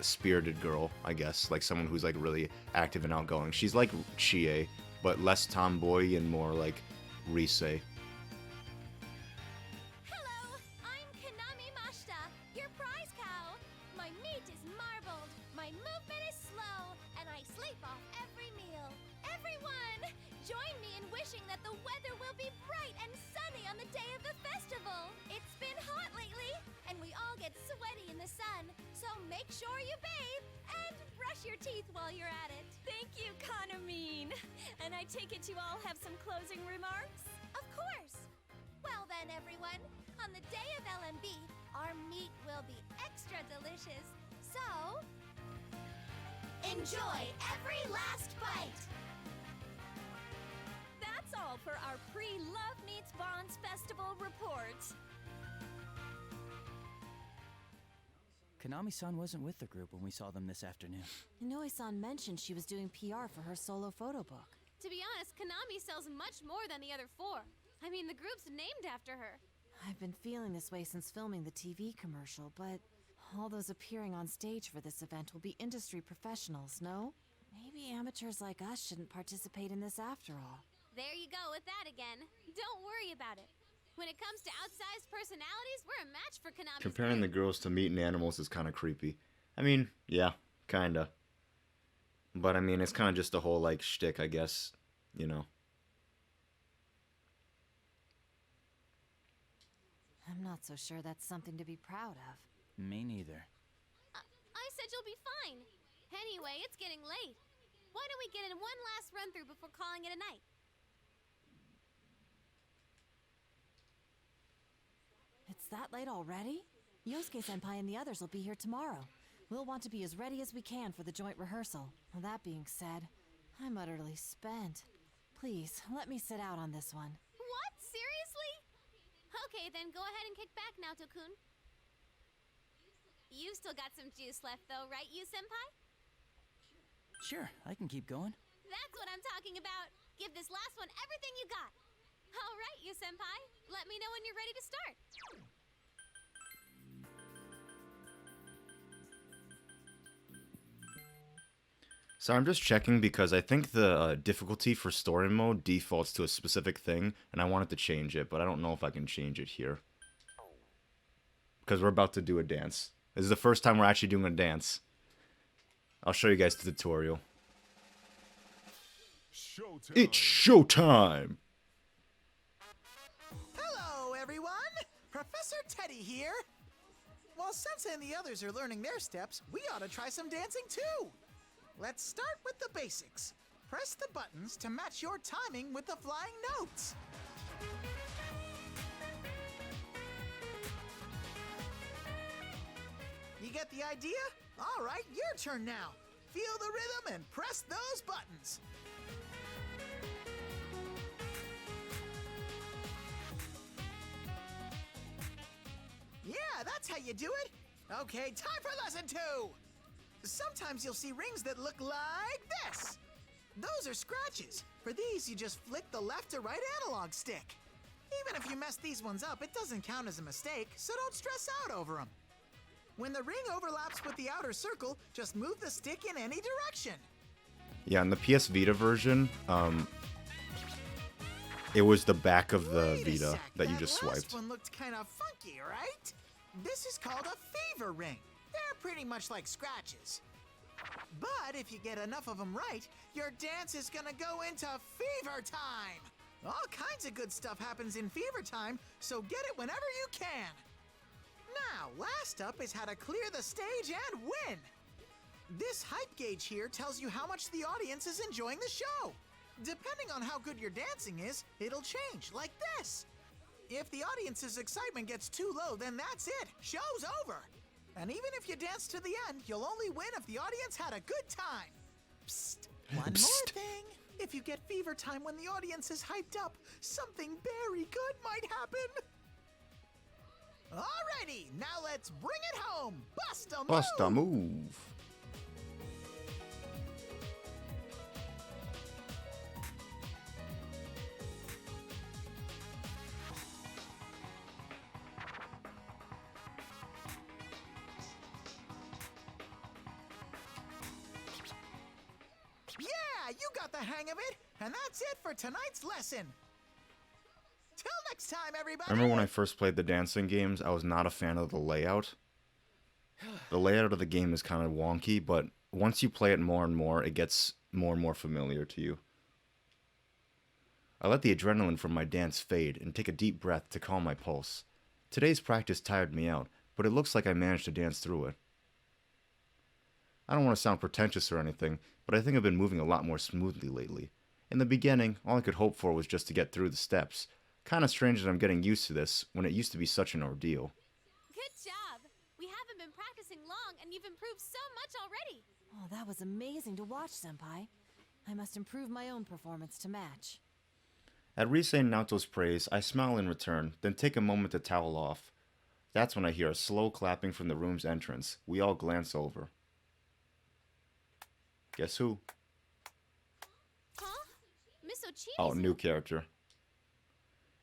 spirited girl, I guess. Like someone who's like really active and outgoing. She's like Chie, but less tomboy and more like Risei. Hello, I'm Konami Mashita, your prize cow. My meat is marbled, my movement is slow, and I sleep off every meal. Everyone, join me in wishing that the weather will be bright and sunny on the day of the festival. It's been hot lately, and we all get sweaty in the sun, so make sure you bathe and brush your teeth while you're at it. Thank you, Kanamine. And I take it you all have some closing remarks? Of course. Well then, everyone, on the day of LMB, our meat will be extra delicious. So, enjoy every last bite. That's all for our pre-Love Meets Bonds Festival report. Konami-san wasn't with the group when we saw them this afternoon. Inoue-san mentioned she was doing PR for her solo photo book. To be honest, Konami sells much more than the other 4. I mean, the group's named after her. I've been feeling this way since filming the TV commercial, but all those appearing on stage for this event will be industry professionals, no? Maybe amateurs like us shouldn't participate in this after all. There you go with that again. Don't worry about it. When it comes to outsized personalities, we're a match for Konami. Comparing the girls to mutant animals is kind of creepy. I mean, yeah, kinda. But I mean, it's kind of just a whole like shtick, I guess. You know. I'm not so sure that's something to be proud of. Me neither. I said you'll be fine. Anyway, it's getting late. Why don't we get in one last run through before calling it a night? It's that late already? Yosuke-senpai and the others will be here tomorrow. We'll want to be as ready as we can for the joint rehearsal. Well, that being said, I'm utterly spent. Please, let me sit out on this one. What? Seriously? Okay, then go ahead and kick back now, Tokun. You've still got some juice left though, right, you-senpai? Sure, I can keep going. That's what I'm talking about. Give this last one everything you got. All right, you-senpai. Let me know when you're ready to start. So I'm just checking because I think the difficulty for story mode defaults to a specific thing, and I wanted to change it, but I don't know if I can change it here. Because we're about to do a dance. This is the first time we're actually doing a dance. I'll show you guys the tutorial. Showtime. It's showtime! Hello, everyone! Professor Teddy here. While Sensei and the others are learning their steps, we ought to try some dancing too. Let's start with the basics. Press the buttons to match your timing with the flying notes. You get the idea? All right, your turn now. Feel the rhythm and press those buttons. Yeah, that's how you do it. Okay, time for lesson 2. Sometimes you'll see rings that look like this. Those are scratches. For these, you just flick the left to right analog stick. Even if you mess these ones up, it doesn't count as a mistake, so don't stress out over them. When the ring overlaps with the outer circle, just move the stick in any direction. Yeah, in the PS Vita version, it was the back of the Wait a Vita sec, that you just last swiped. one looked kind of funky, right? This is called a fever ring. They're pretty much like scratches. But if you get enough of them right, your dance is gonna go into fever time! All kinds of good stuff happens in fever time, so get it whenever you can! Now, last up is how to clear the stage and win! This hype gauge here tells you how much the audience is enjoying the show. Depending on how good your dancing is, it'll change, like this. If the audience's excitement gets too low, then that's it. Show's over. And even if you dance to the end, you'll only win if the audience had a good time. Psst, one more thing. If you get fever time when the audience is hyped up, something very good might happen. Alrighty, now let's bring it home. Bust a move. Bust a move. Yeah, you got the hang of it. And that's it for tonight's lesson. Till next time, everybody. Remember when I first played the dancing games, I was not a fan of the layout. The layout of the game is kind of wonky, but once you play it more and more, it gets more and more familiar to you. I let the adrenaline from my dance fade and take a deep breath to calm my pulse. Today's practice tired me out, but it looks like I managed to dance through it. I don't want to sound pretentious or anything, but I think I've been moving a lot more smoothly lately. In the beginning, all I could hope for was just to get through the steps. Kinda strange that I'm getting used to this, when it used to be such an ordeal. Good job! We haven't been practicing long, and you've improved so much already! Oh, that was amazing to watch, Senpai. I must improve my own performance to match. At Rise and Naoto's praise, I smile in return, then take a moment to towel off. That's when I hear a slow clapping from the room's entrance. We all glance over. Guess who? Huh? Miss Ochimizu? Oh, new character.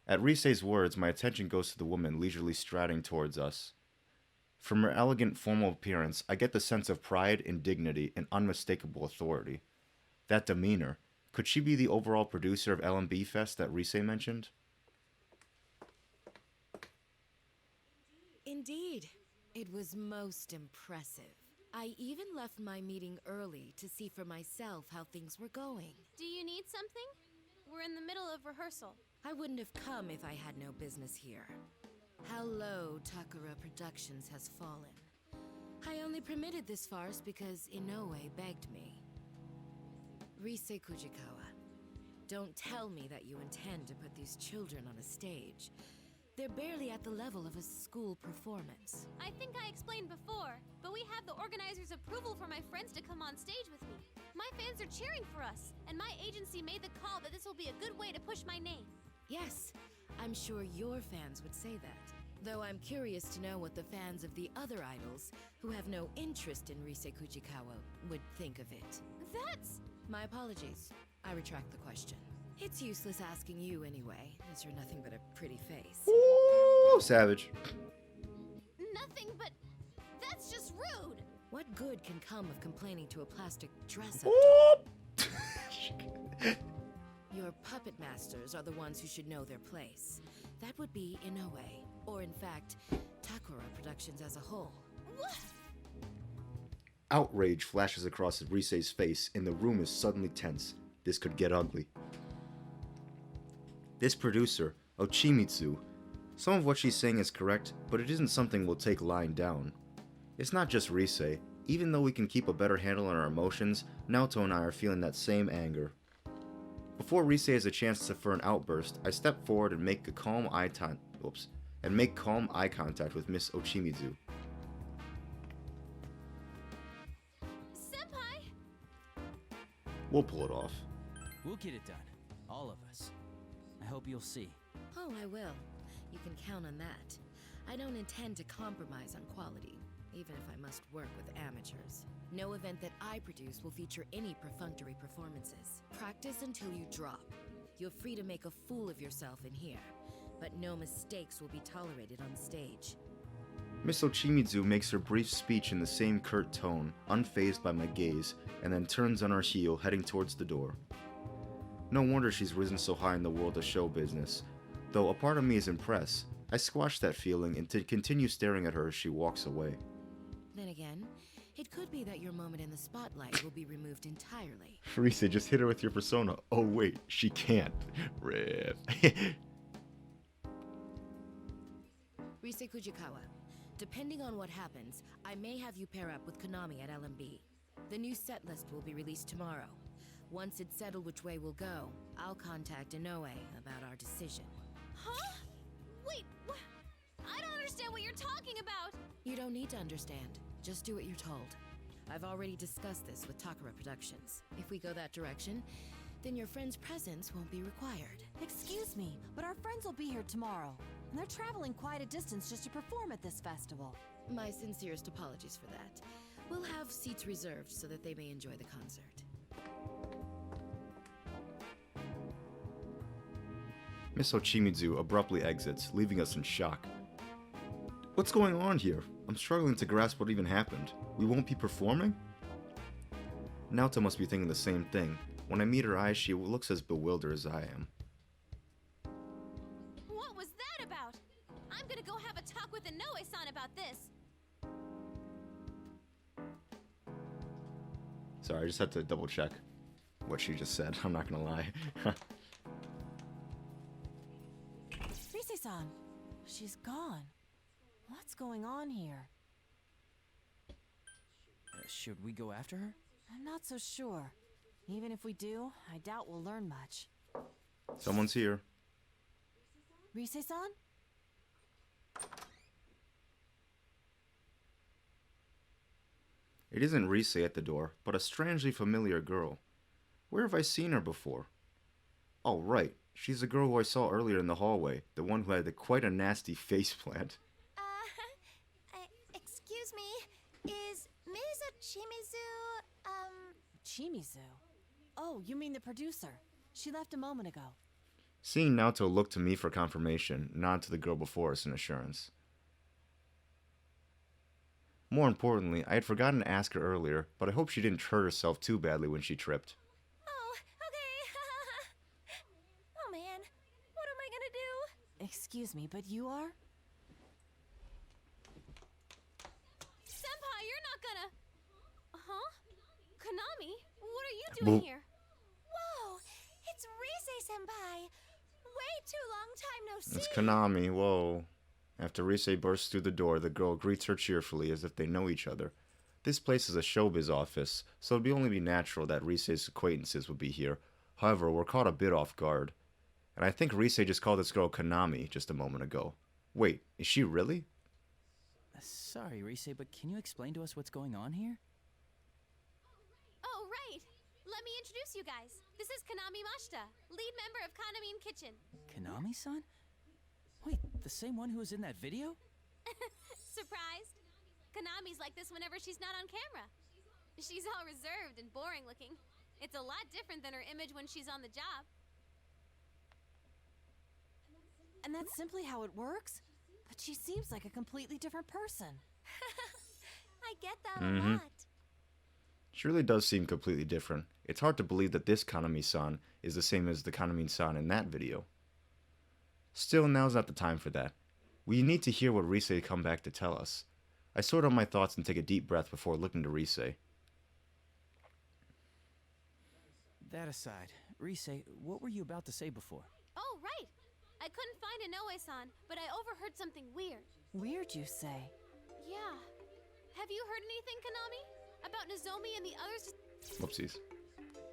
At Rise's words, my attention goes to the woman leisurely striding towards us. From her elegant, formal appearance, I get the sense of pride and dignity and unmistakable authority. That demeanor. Could she be the overall producer of LMB Fest that Rise mentioned? Indeed. It was most impressive. I even left my meeting early to see for myself how things were going. Do you need something? We're in the middle of rehearsal. I wouldn't have come if I had no business here. How low Takara Productions has fallen. I only permitted this farce because Inoue begged me. Rise Kujikawa, don't tell me that you intend to put these children on a stage. They're barely at the level of a school performance. I think I explained before, but we have the organizer's approval for my friends to come on stage with me. My fans are cheering for us, and my agency made the call that this will be a good way to push my name. Yes, I'm sure your fans would say that. Though I'm curious to know what the fans of the other idols, who have no interest in Rise Kujikawa, would think of it. That's... My apologies. I retract the question. It's useless asking you anyway, as you're nothing but a pretty face. Ooh, savage. Nothing but... That's just rude! What good can come of complaining to a plastic dress-up? Your puppet masters are the ones who should know their place. That would be Inoue, or in fact, Takara Productions as a whole. What? Outrage flashes across Rise's face, and the room is suddenly tense. This could get ugly. This producer, Ochimizu, some of what she's saying is correct, but it isn't something we'll take lying down. It's not just Rise. Even though we can keep a better handle on our emotions, Naoto and I are feeling that same anger. Before Rise has a chance for an outburst, I step forward and make calm eye contact with Miss Ochimizu. Senpai! We'll pull it off. We'll get it done. All of us. I hope you'll see. Oh, I will. You can count on that. I don't intend to compromise on quality, even if I must work with amateurs. No event that I produce will feature any perfunctory performances. Practice until you drop. You're free to make a fool of yourself in here, but no mistakes will be tolerated on stage. Miss Ochimizu makes her brief speech in the same curt tone, unfazed by my gaze, and then turns on her heel, heading towards the door. No wonder she's risen so high in the world of show business. Though a part of me is impressed, I squash that feeling and continue staring at her as she walks away. Then again, It could be that your moment in the spotlight will be removed entirely. Rise, just hit her with your persona. Oh wait, she can't. Rip. Rise Kujikawa, depending on what happens, I may have you pair up with Konami at LMB. The new set list will be released tomorrow. Once it's settled which way we'll go, I'll contact Inoue about our decision. Huh? Wait, I don't understand what you're talking about! You don't need to understand. Just do what you're told. I've already discussed this with Takara Productions. If we go that direction, then your friend's presence won't be required. Excuse me, but our friends will be here tomorrow. And they're traveling quite a distance just to perform at this festival. My sincerest apologies for that. We'll have seats reserved so that they may enjoy the concert. Miss Ochimizu abruptly exits, leaving us in shock. What's going on here? I'm struggling to grasp what even happened. We won't be performing? Naoto must be thinking the same thing. When I meet her eyes, she looks as bewildered as I am. What was that about? I'm gonna go have a talk with Inoue-san about this. Sorry, I just had to double check what she just said. I'm not gonna lie. Rise-san, she's gone. What's going on here? Should we go after her? I'm not so sure. Even if we do, I doubt we'll learn much. Someone's here. Rise-san? It isn't Rise at the door, but a strangely familiar girl. Where have I seen her before? Oh, right. She's the girl who I saw earlier in the hallway, the one who had quite a nasty faceplant. Excuse me, is Ms. Ochimizu, Chimizu? Oh, you mean the producer. She left a moment ago. Seeing Naoto look to me for confirmation, nod to the girl before us in assurance. More importantly, I had forgotten to ask her earlier, but I hope she didn't hurt herself too badly when she tripped. Oh, okay. Oh man, what am I gonna do? Excuse me, but you are? Senpai, you're not gonna... Huh? Konami, what are you doing here? Whoa, it's Rise-senpai. Way too long time no see. It's Konami, whoa. After Rise bursts through the door, the girl greets her cheerfully as if they know each other. This place is a showbiz office, so it'd only be natural that Rise's acquaintances would be here. However, we're caught a bit off guard. And I think Rise just called this girl Konami just a moment ago. Wait, is she really? Sorry, Rise, but can you explain to us what's going on here? Oh, right. Let me introduce you guys. This is Konami Mashita, lead member of Kanami Kitchen. Konami-san? Wait, the same one who was in that video? Surprised? Konami's like this whenever she's not on camera. She's all reserved and boring looking. It's a lot different than her image when she's on the job. And that's simply how it works? But she seems like a completely different person. I get that a lot. She really does seem completely different. It's hard to believe that this Kanami-san is the same as the Kanami-san in that video. Still, now's not the time for that. We need to hear what Rise come back to tell us. I sort out my thoughts and take a deep breath before looking to Rise. That aside, Rise, what were you about to say before? Oh, right. I couldn't find Inoue-san, but I overheard something weird. Weird, you say? Yeah. Have you heard anything, Konami? About Nozomi and the others? Whoopsies.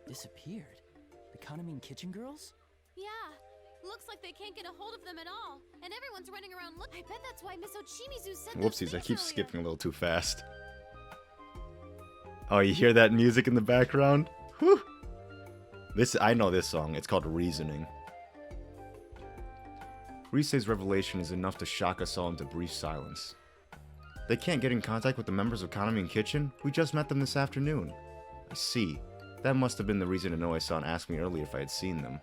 Disappeared? The Kanami Kitchen girls? Yeah. Looks like they can't get a hold of them at all, and everyone's running around looking. I bet that's why Miss Ochimizu said those Whoopsies, I things keep earlier. skipping a little too fast. Oh, you hear that music in the background? Whew! I know this song. It's called Reasoning. Rise's revelation is enough to shock us all into brief silence. They can't get in contact with the members of Kanami Kitchen? We just met them this afternoon. I see. That must have been the reason Inoue-san asked me earlier if I had seen them.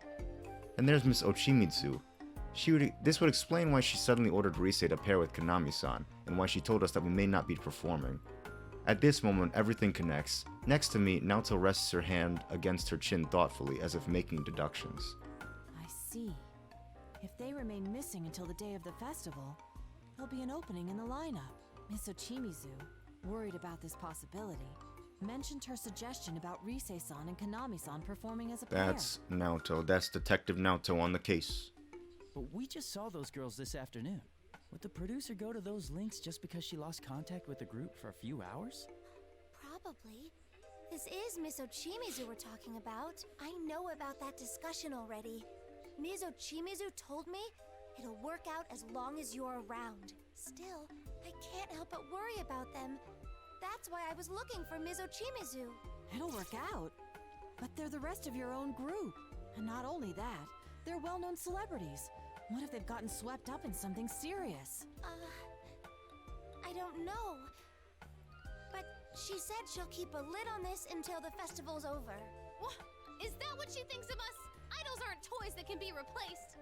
And there's Miss Ochimizu. This would explain why she suddenly ordered Rise to pair with Konami-san, and why she told us that we may not be performing. At this moment, everything connects. Next to me, Naoto rests her hand against her chin thoughtfully, as if making deductions. I see. If they remain missing until the day of the festival, there'll be an opening in the lineup. Miss Ochimizu, worried about this possibility, mentioned her suggestion about Rise-san and Kanami-san performing as a pair. That's Naoto. That's Detective Naoto on the case. But we just saw those girls this afternoon. Would the producer go to those links just because she lost contact with the group for a few hours? Probably. This is Miss Ochimizu we're talking about. I know about that discussion already. Ms. Ochimizu told me it'll work out as long as you're around. Still, I can't help but worry about them. That's why I was looking for Ms. Ochimizu. It'll work out. But they're the rest of your own group. And not only that, they're well-known celebrities. What if they've gotten swept up in something serious? I don't know. But she said she'll keep a lid on this until the festival's over. What? Is that what she thinks of us? Idols aren't toys that can be replaced.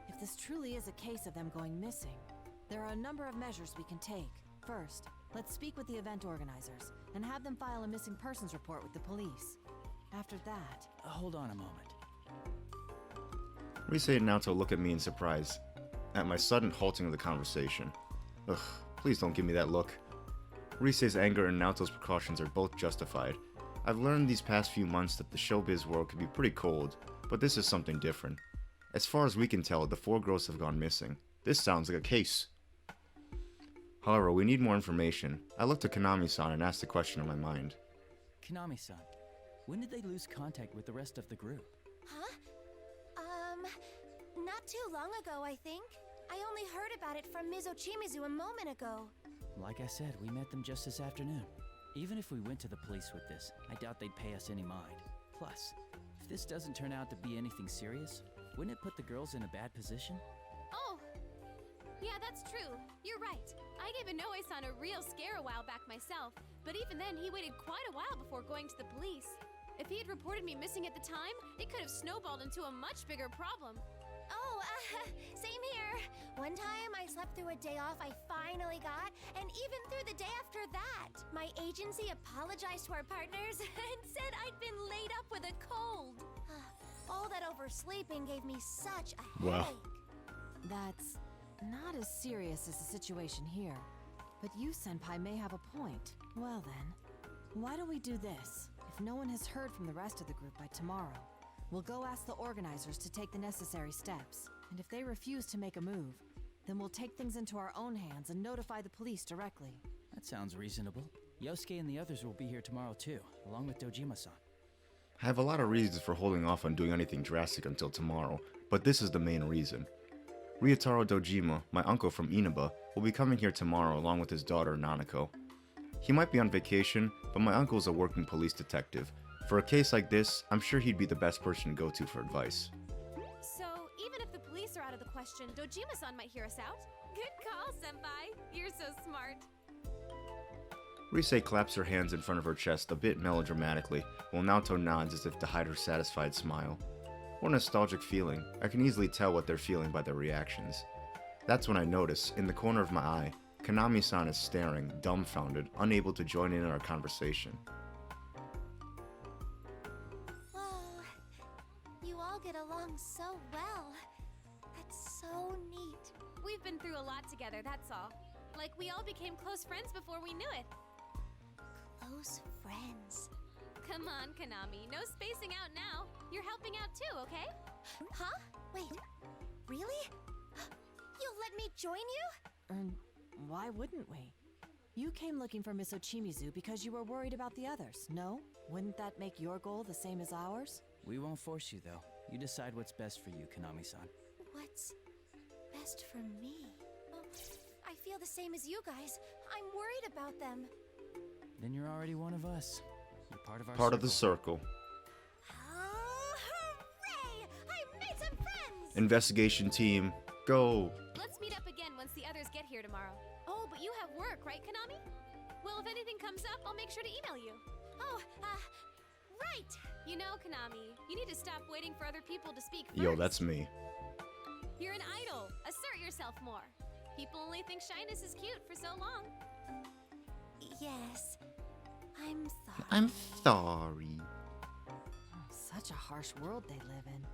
If this truly is a case of them going missing, there are a number of measures we can take. First, let's speak with the event organizers and have them file a missing persons report with the police. After that... Hold on a moment. Rise and Naoto look at me in surprise at my sudden halting of the conversation. Ugh, please don't give me that look. Rise's anger and Naoto's precautions are both justified. I've learned these past few months that the showbiz world can be pretty cold, but this is something different. As far as we can tell, the 4 girls have gone missing. This sounds like a case. However, we need more information. I looked at Kanami-san and asked the question in my mind. Kanami-san, when did they lose contact with the rest of the group? Huh? Not too long ago, I think. I only heard about it from Ms. Ochimizu a moment ago. Like I said, we met them just this afternoon. Even if we went to the police with this, I doubt they'd pay us any mind. Plus, if this doesn't turn out to be anything serious, wouldn't it put the girls in a bad position? Oh, yeah, that's true. You're right. I gave Inoue-san a real scare a while back myself, but even then he waited quite a while before going to the police. If he had reported me missing at the time, it could have snowballed into a much bigger problem. Oh, same here. One time I slept through a day off I finally got, and even through the day after that. My agency apologized to our partners and said I'd been laid up with a cold. All that oversleeping gave me such a headache. That's not as serious as the situation here. But you, Senpai, may have a point. Well then, why don't we do this? If no one has heard from the rest of the group by tomorrow, we'll go ask the organizers to take the necessary steps. And if they refuse to make a move, then we'll take things into our own hands and notify the police directly. That sounds reasonable. Yosuke and the others will be here tomorrow too, along with Dojima-san. I have a lot of reasons for holding off on doing anything drastic until tomorrow, but this is the main reason. Ryotaro Dojima, my uncle from Inaba, will be coming here tomorrow along with his daughter Nanako. He might be on vacation, but my uncle is a working police detective. For a case like this, I'm sure he'd be the best person to go to for advice. So, even if the police are out of the question, Dojima-san might hear us out. Good call, Senpai. You're so smart. Rise claps her hands in front of her chest a bit melodramatically, while Naoto nods as if to hide her satisfied smile. What a nostalgic feeling. I can easily tell what they're feeling by their reactions. That's when I notice, in the corner of my eye, Kanami-san is staring, dumbfounded, unable to join in our conversation. Whoa, you all get along so well. That's so neat. We've been through a lot together, that's all. Like we all became close friends before we knew it. Close friends. Come on, Kanami. No spacing out now. You're helping out too, okay? Huh? Wait, really? You'll let me join you? Why wouldn't we? You came looking for Miss Ochimizu because you were worried about the others, no? Wouldn't that make your goal the same as ours? We won't force you though. You decide what's best for you, Kanami-san. What's best for me? Oh, I feel the same as you guys. I'm worried about them. Then you're already one of us. You're part of our Part of the circle. Oh, hooray! I made some friends! Investigation team, go! Let's meet up again once the others get here tomorrow. Oh, but you have work, right, Kanami? Well, if anything comes up, I'll make sure to email you. Oh, right! You know, Kanami, you need to stop waiting for other people to speak first. Yo, that's me. You're an idol. Assert yourself more. People only think shyness is cute for so long. Yes. I'm sorry. I'm sorry. Such a harsh world they live in.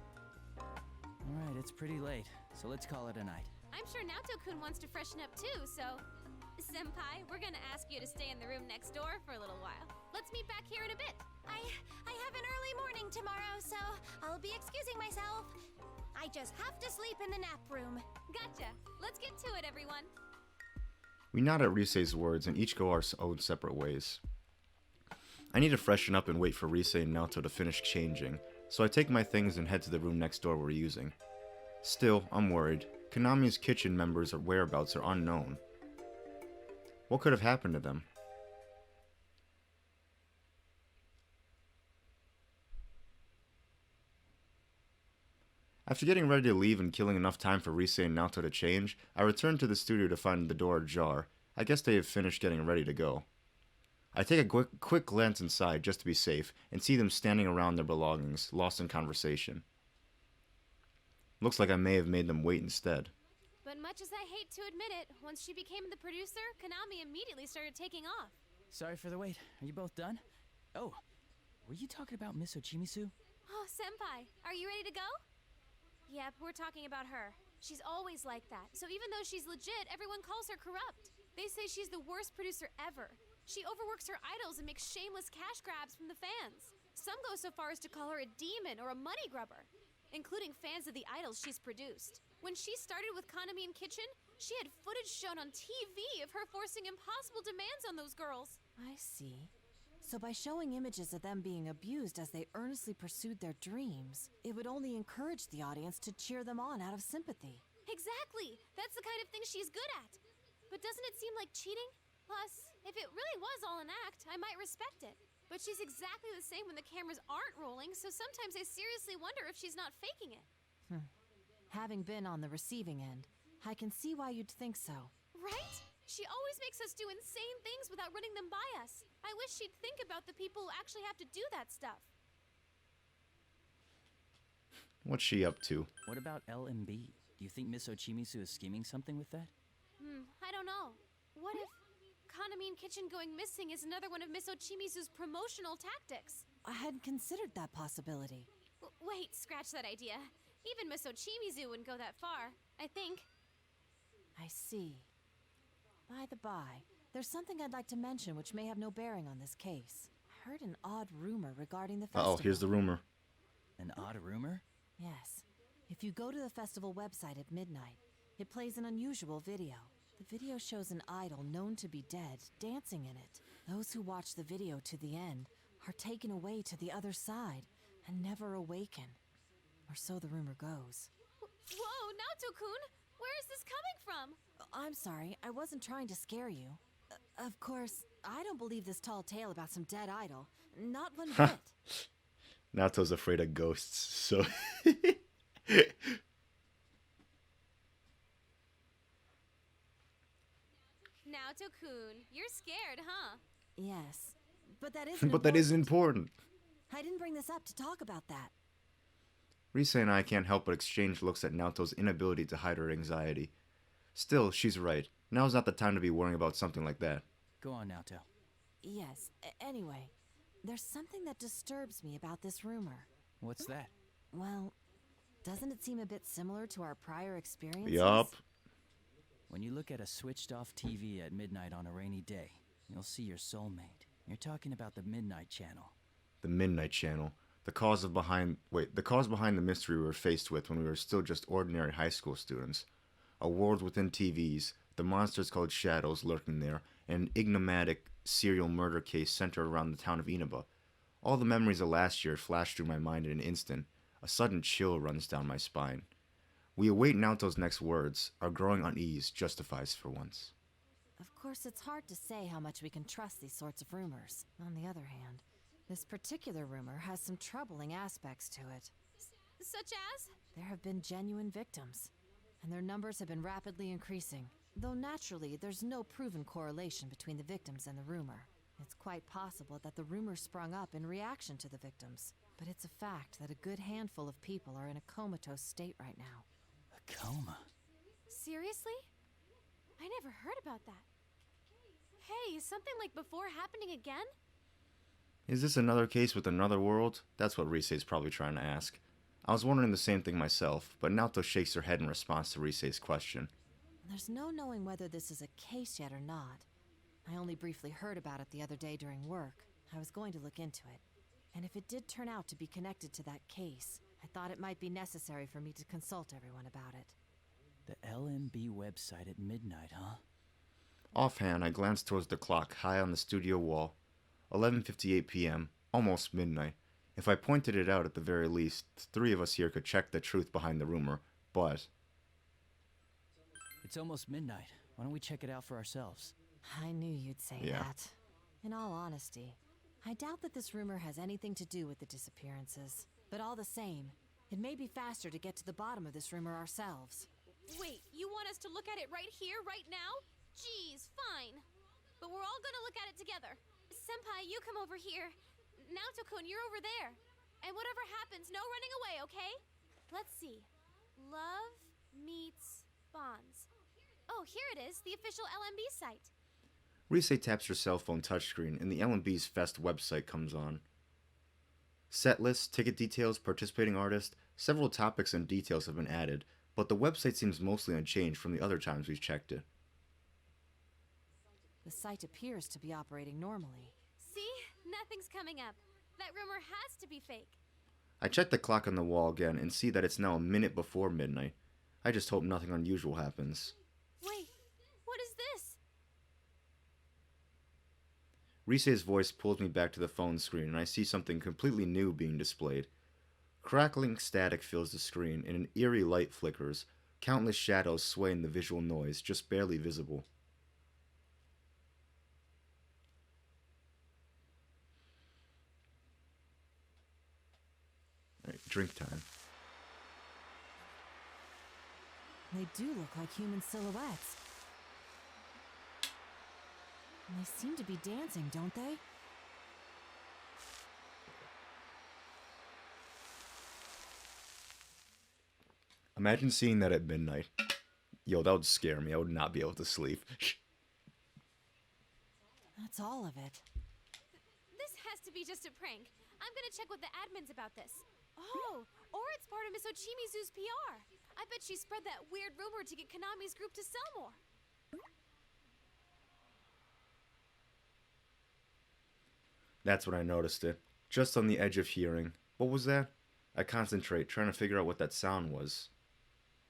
Alright, it's pretty late, so let's call it a night. I'm sure Naoto-kun wants to freshen up too, so... Senpai, we're gonna ask you to stay in the room next door for a little while. Let's meet back here in a bit. I have an early morning tomorrow, so I'll be excusing myself. I just have to sleep in the nap room. Gotcha. Let's get to it, everyone. We nod at Risei's words and each go our own separate ways. I need to freshen up and wait for Risei and Naoto to finish changing, so I take my things and head to the room next door we're using. Still, I'm worried. Konami's kitchen members' whereabouts are unknown. What could have happened to them? After getting ready to leave and killing enough time for Risei and Naoto to change, I return to the studio to find the door ajar. I guess they have finished getting ready to go. I take a quick glance inside just to be safe and see them standing around their belongings, lost in conversation. Looks like I may have made them wait instead. But much as I hate to admit it, once she became the producer, Konami immediately started taking off. Sorry for the wait. Are you both done? Oh, were you talking about Miss Ochimisu? Oh, Senpai, are you ready to go? Yep, we're talking about her. She's always like that, so even though she's legit, everyone calls her corrupt. They say she's the worst producer ever. She overworks her idols and makes shameless cash grabs from the fans. Some go so far as to call her a demon or a money grubber, including fans of the idols she's produced. When she started with Konami in Kitchen, she had footage shown on TV of her forcing impossible demands on those girls. I see. So by showing images of them being abused as they earnestly pursued their dreams, it would only encourage the audience to cheer them on out of sympathy. Exactly! That's the kind of thing she's good at. But doesn't it seem like cheating? Plus, if it really was all an act, I might respect it. But she's exactly the same when the cameras aren't rolling, so sometimes I seriously wonder if she's not faking it. Having been on the receiving end, I can see why you'd think so. Right? She always makes us do insane things without running them by us. I wish she'd think about the people who actually have to do that stuff. What's she up to? What about LMB? Do you think Miss Ochimisu is scheming something with that? I don't know. What if Konami in Kitchen going missing is another one of Miss Ochimisu's promotional tactics? I hadn't considered that possibility. Wait, scratch that idea. Even Miss Ochimizu wouldn't go that far, I think. I see. By the by, there's something I'd like to mention which may have no bearing on this case. I heard an odd rumor regarding the festival. Uh-oh, here's the rumor. An odd rumor? Yes. If you go to the festival website at midnight, it plays an unusual video. The video shows an idol known to be dead dancing in it. Those who watch the video to the end are taken away to the other side and never awaken. Or so the rumor goes. Whoa, Naoto-kun! Where is this coming from? I'm sorry, I wasn't trying to scare you. Of course, I don't believe this tall tale about some dead idol. Not one bit. Naoto's afraid of ghosts, so... Naoto-kun, you're scared, huh? Yes, but that isn't But that is important. I didn't bring this up to talk about that. Risei and I can't help but exchange looks at Naoto's inability to hide her anxiety. Still, she's right. Now's not the time to be worrying about something like that. Go on, Naoto. Yes, anyway, there's something that disturbs me about this rumor. What's that? Well, doesn't it seem a bit similar to our prior experiences? Yup. When you look at a switched-off TV at midnight on a rainy day, you'll see your soulmate. You're talking about the Midnight Channel. The Midnight Channel. The cause behind the mystery we were faced with when we were still just ordinary high school students. A world within TVs, the monsters called shadows lurking there, and an enigmatic serial murder case centered around the town of Inaba. All the memories of last year flashed through my mind in an instant. A sudden chill runs down my spine. We await Naoto's next words. Our growing unease justifies for once. Of course, it's hard to say how much we can trust these sorts of rumors. On the other hand, this particular rumor has some troubling aspects to it. Such as? There have been genuine victims, and their numbers have been rapidly increasing. Though naturally, there's no proven correlation between the victims and the rumor. It's quite possible that the rumor sprung up in reaction to the victims. But it's a fact that a good handful of people are in a comatose state right now. A coma? Seriously? I never heard about that. Hey, is something like before happening again? Is this another case with another world? That's what Risei's probably trying to ask. I was wondering the same thing myself, but Naoto shakes her head in response to Risei's question. There's no knowing whether this is a case yet or not. I only briefly heard about it the other day during work. I was going to look into it. And if it did turn out to be connected to that case, I thought it might be necessary for me to consult everyone about it. The LMB website at midnight, huh? Offhand, I glanced towards the clock high on the studio wall. 11:58 p.m., almost midnight. If I pointed it out at the very least, 3 of us here could check the truth behind the rumor, but... It's almost midnight. Why don't we check it out for ourselves? I knew you'd say Yeah. that. In all honesty, I doubt that this rumor has anything to do with the disappearances. But all the same, it may be faster to get to the bottom of this rumor ourselves. Wait, you want us to look at it right here, right now? Geez, fine. But we're all gonna look at it together. Senpai, you come over here. Naoto-kun, you're over there. And whatever happens, no running away, okay? Let's see. Love meets bonds. Oh, here it is, the official LMB site. Rise taps her cell phone touchscreen and the LMB's Fest website comes on. Set lists, ticket details, participating artists, several topics and details have been added, but the website seems mostly unchanged from the other times we've checked it. The site appears to be operating normally. See? Nothing's coming up. That rumor has to be fake. I check the clock on the wall again and see that it's now a minute before midnight. I just hope nothing unusual happens. Wait, what is this? Rise's voice pulls me back to the phone screen and I see something completely new being displayed. Crackling static fills the screen and an eerie light flickers, countless shadows swaying the visual noise, just barely visible. Alright, drink time. They do look like human silhouettes. And they seem to be dancing, don't they? Imagine seeing that at midnight. Yo, that would scare me. I would not be able to sleep. That's all of it. This has to be just a prank. I'm gonna check with the admins about this. Oh, or it's part of Miss Ochimizu's PR. I bet she spread that weird rumor to get Konami's group to sell more. That's when I noticed it. Just on the edge of hearing. What was that? I concentrate, trying to figure out what that sound was.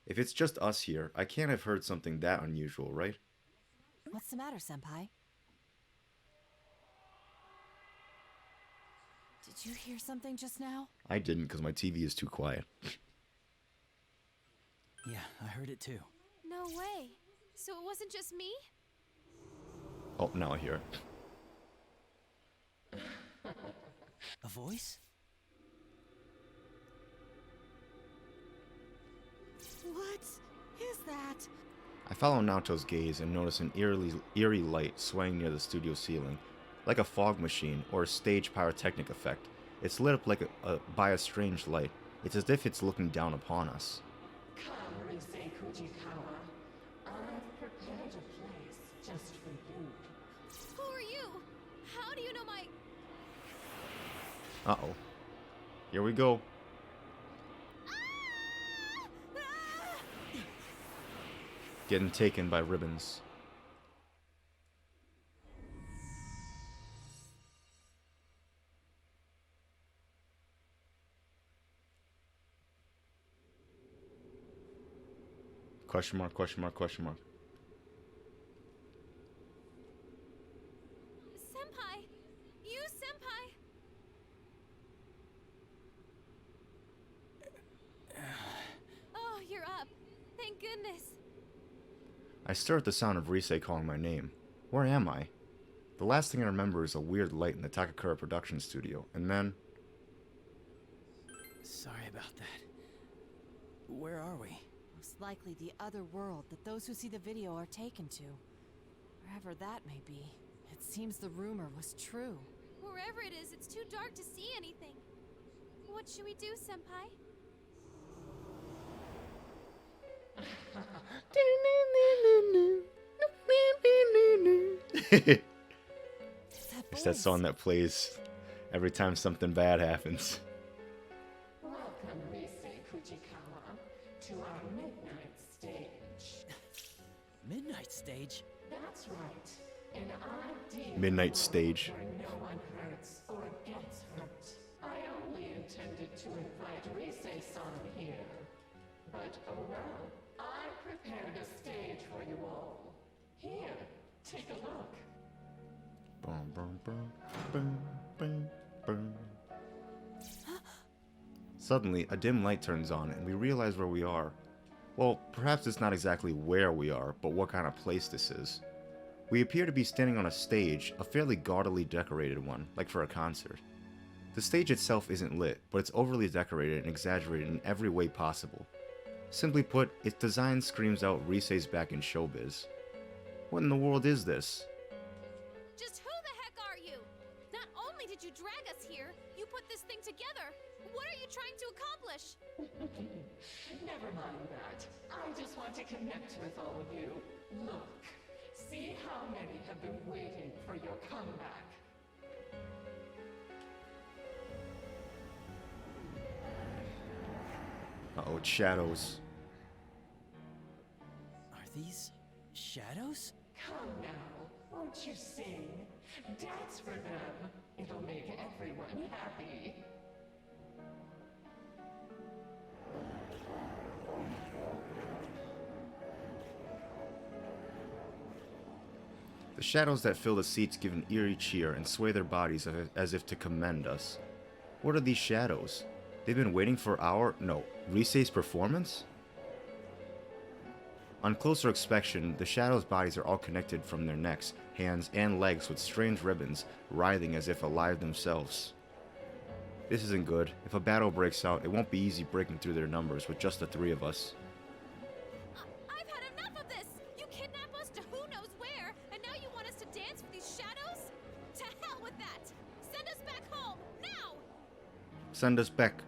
If it's just us here, I can't have heard something that unusual, right? What's the matter, Senpai? Did you hear something just now? I didn't because my TV is too quiet. Yeah, I heard it too. No way. So it wasn't just me? Oh, now I hear it. A voice? What is that? I follow Naoto's gaze and notice an eerie light swaying near the studio ceiling, like a fog machine or a stage pyrotechnic effect. It's lit up like by a strange light. It's as if it's looking down upon us. I've prepared a place just for you. Who are you? How do you know my... Uh-oh. Here we go. Getting taken by ribbons. Question mark, question mark, question mark. Senpai! You, Senpai! Oh, you're up. Thank goodness. I stir at the sound of Rise calling my name. Where am I? The last thing I remember is a weird light in the Takakura production studio, and then... Sorry about that. Where are we? Most likely the other world that those who see the video are taken to. Wherever that may be. It seems the rumor was true. Wherever it is, it's too dark to see anything. What should we do, Senpai? It's that song that plays every time something bad happens. Welcome, Rise Fujikawa, to our midnight stage. stage? That's right. An ideal Midnight world stage. where no one hurts or gets hurt. I only intended to invite Rise-san here. But oh well, I prepared a stage for you all. Here, take a look. Boom, boom, boom, boom, boom, boom. Suddenly, a dim light turns on, and we realize where we are. Well, perhaps it's not exactly where we are, but what kind of place this is. We appear to be standing on a stage, a fairly gaudily decorated one, like for a concert. The stage itself isn't lit, but it's overly decorated and exaggerated in every way possible. Simply put, its design screams out Rise's back in showbiz. What in the world is this? Just who the heck are you? Not only did you drag us here, you put this thing together. What are you trying to accomplish? Never mind that. I just want to connect with all of you. Look, see how many have been waiting for your comeback. Uh-oh, it's shadows. Are these shadows? Come now, won't you sing? Dance for them. It'll make everyone happy. The shadows that fill the seats give an eerie cheer and sway their bodies as if to commend us. What are these shadows? They've been waiting for Rise's performance? On closer inspection, the shadows' bodies are all connected from their necks, hands, and legs with strange ribbons, writhing as if alive themselves. This isn't good. If a battle breaks out, it won't be easy breaking through their numbers with just the three of us. I've had enough of this! You kidnap us to who knows where, and now you want us to dance for these shadows? To hell with that! Send us back home, now! Send us back.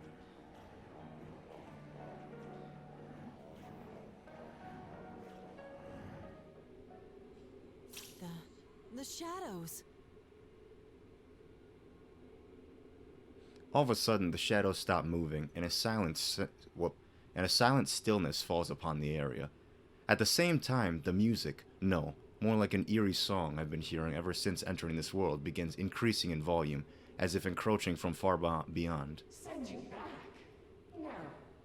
The shadows. All of a sudden, the shadows stop moving, and a silent stillness falls upon the area. At the same time, the music, no, more like an eerie song I've been hearing ever since entering this world, begins increasing in volume, as if encroaching from far beyond. Send you back. Now,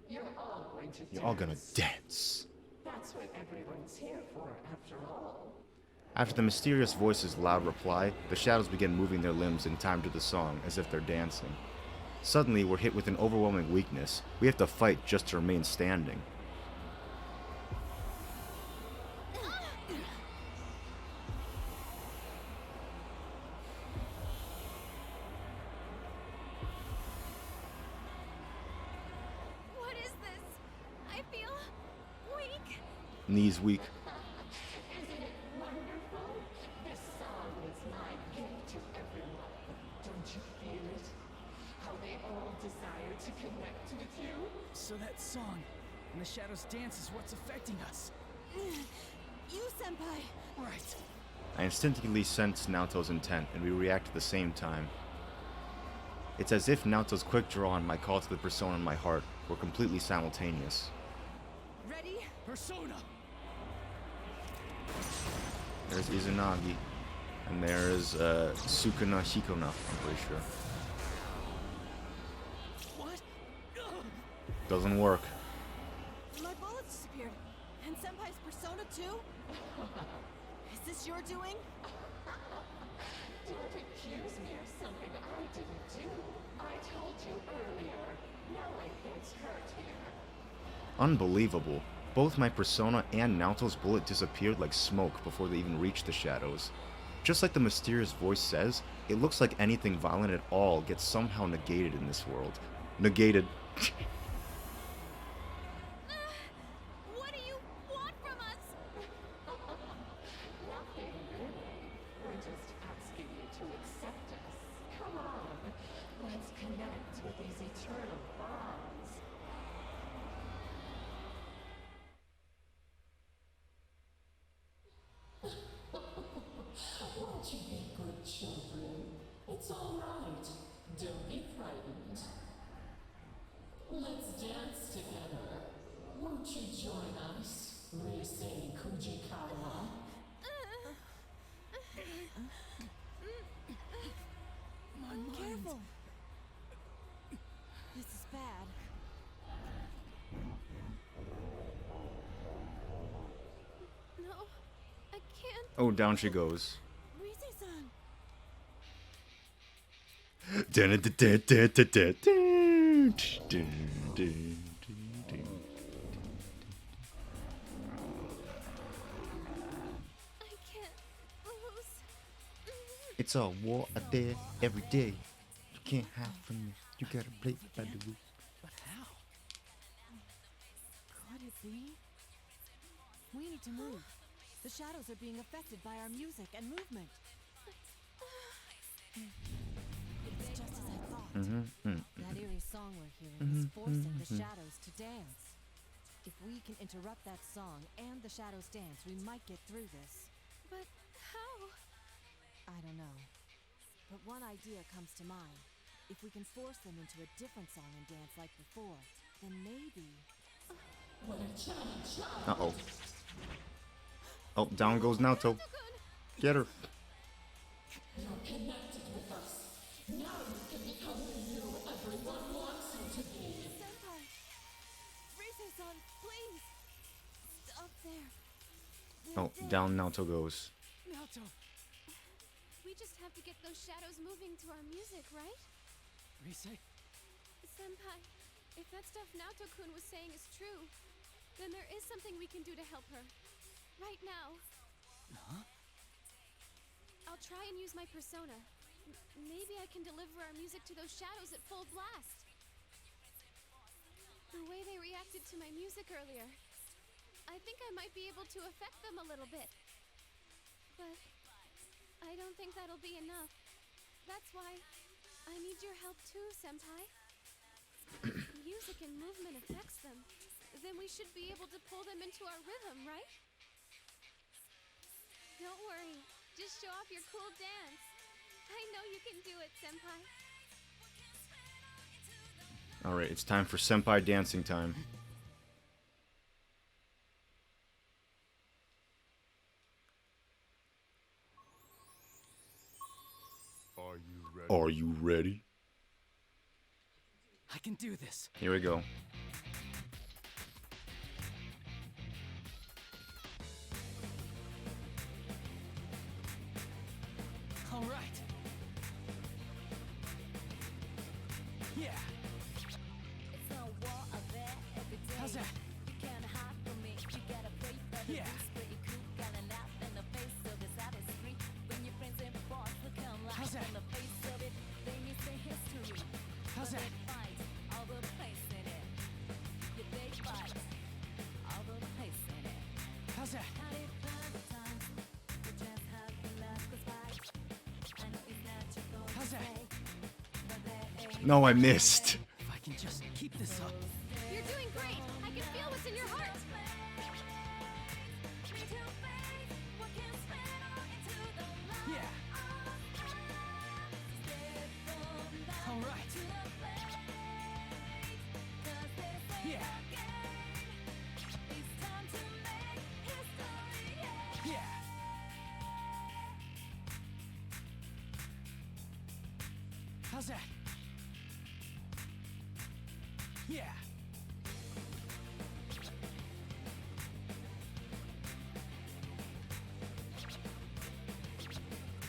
you're all going to You're all gonna dance. That's what everyone's here for, after all. After the mysterious voice's loud reply, the shadows begin moving their limbs in time to the song, as if they're dancing. Suddenly, we're hit with an overwhelming weakness. We have to fight just to remain standing. What is this? I feel weak. Knees weak. Isn't it wonderful? This song is my gift to everyone. Don't you feel it? How they all desire to connect with you? So that song and the shadows dance is what's affecting us. You, senpai! Right. I instinctively sense Naoto's intent, and we react at the same time. It's as if Naoto's quick draw and my call to the persona in my heart were completely simultaneous. Ready? Persona! There's Izanagi, and there's Sukuna Hikona, I'm pretty sure. What? Doesn't work. My bullets disappeared. And senpai's persona too? Is this your doing? Don't accuse me of something I didn't do. I told you earlier. No one gets hurt here. Unbelievable. Both my persona and Naoto's bullet disappeared like smoke before they even reached the shadows. Just like the mysterious voice says, it looks like anything violent at all gets somehow negated in this world. Negated. What do you want from us? Nothing really. We're just asking you to accept us. Come on. Let's connect with these eternal bonds. Won't you be good children? It's all right. Don't be frightened. Let's dance together. Won't you join us, Rise Kujikawa? My mind. Careful! This is bad. No, I can't. Oh, down she goes. Rise-san! I can't lose. It's a war a day, every day. You can't hide from me. You gotta play by the rules. But how? Could it be? We need to move. The shadows are being affected by our music and movement. It's just as I thought. That eerie song we're hearing is forcing the shadows to dance. If we can interrupt that song and the shadows dance, we might get through this. But how? I don't know. But one idea comes to mind. If we can force them into a different song and dance like before, then maybe... Uh-oh. Oh, down goes Naoto. Get her. You're connected with us. Now you can become the you everyone wants you to be. Senpai! Rise-san, please! Stop there. Oh, down Naoto goes. Naoto! We just have to get those shadows moving to our music, right? Rise? Senpai, if that stuff Naoto-kun was saying is true, then there is something we can do to help her. Right now. Huh? I'll try and use my persona. Maybe I can deliver our music to those shadows at full blast. The way they reacted to my music earlier, I think I might be able to affect them a little bit. But I don't think that'll be enough. That's why I need your help too, Senpai. Music and movement affects them. Then we should be able to pull them into our rhythm, right? Don't worry. Just show off your cool dance. I know you can do it, Senpai. Alright, it's time for Senpai dancing time. Are you ready? I can do this. Here we go. All right. Yeah. It's no war of there every day. How's that? You can't hide from me. You gotta pray for the Yeah. boost, but you cool, gotta laugh in the face of this out street. When your friends and boss look come How's live that? in the face of it, then you say history. How's But that? they fight all the place in it. Yeah, they fight all the place in it. How's that? Had it fun times. We just have to laugh 'cause fight. I know it's not your goal to How's that? say, but there ain't No, I missed. If I can just keep this up. You're doing great. I can feel what's in your heart. Yeah. All right. Yeah. Yeah. How's that? Yeah.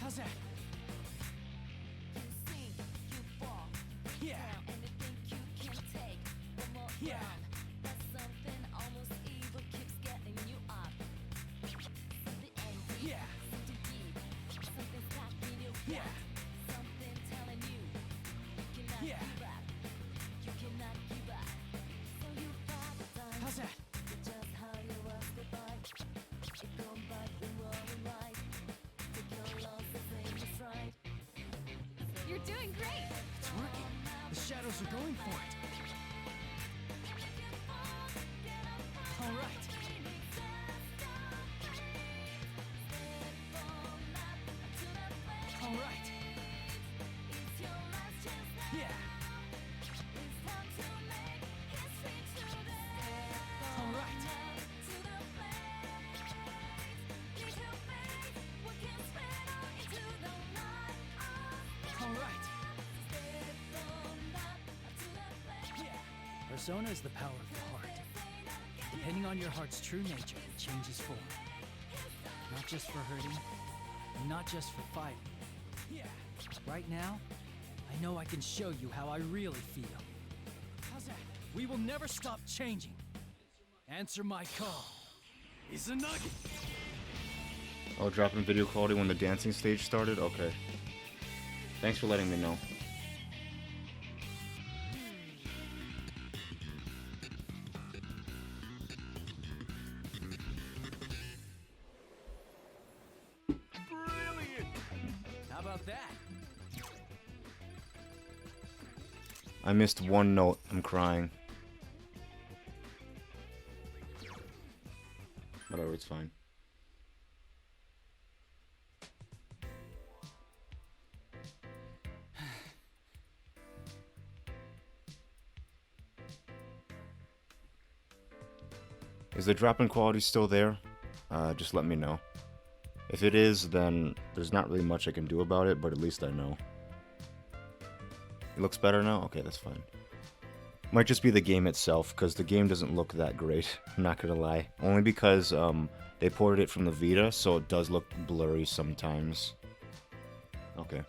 How's that? Yeah. Yeah. Yeah. Yeah. Yeah. How's that? You're doing great. It's working. The shadows are going for it. All right. All right. Yeah. All right. persona is the power of the heart. Depending on your heart's true nature, it changes form. Not just for hurting, and not just for fighting. Right now, I know I can show you how I really feel. How's that? We will never stop changing. Answer my call. Izanagi! Oh, dropping video quality when the dancing stage started? Okay. Thanks for letting me know. Brilliant! How about that? I missed one note. I'm crying. Whatever, it's fine. Is the drop-in quality still there? Just let me know. If it is, then there's not really much I can do about it, but at least I know. It looks better now? Okay, that's fine. Might just be the game itself, because the game doesn't look that great, I'm not gonna lie. Only because they ported it from the Vita, so it does look blurry sometimes. Okay.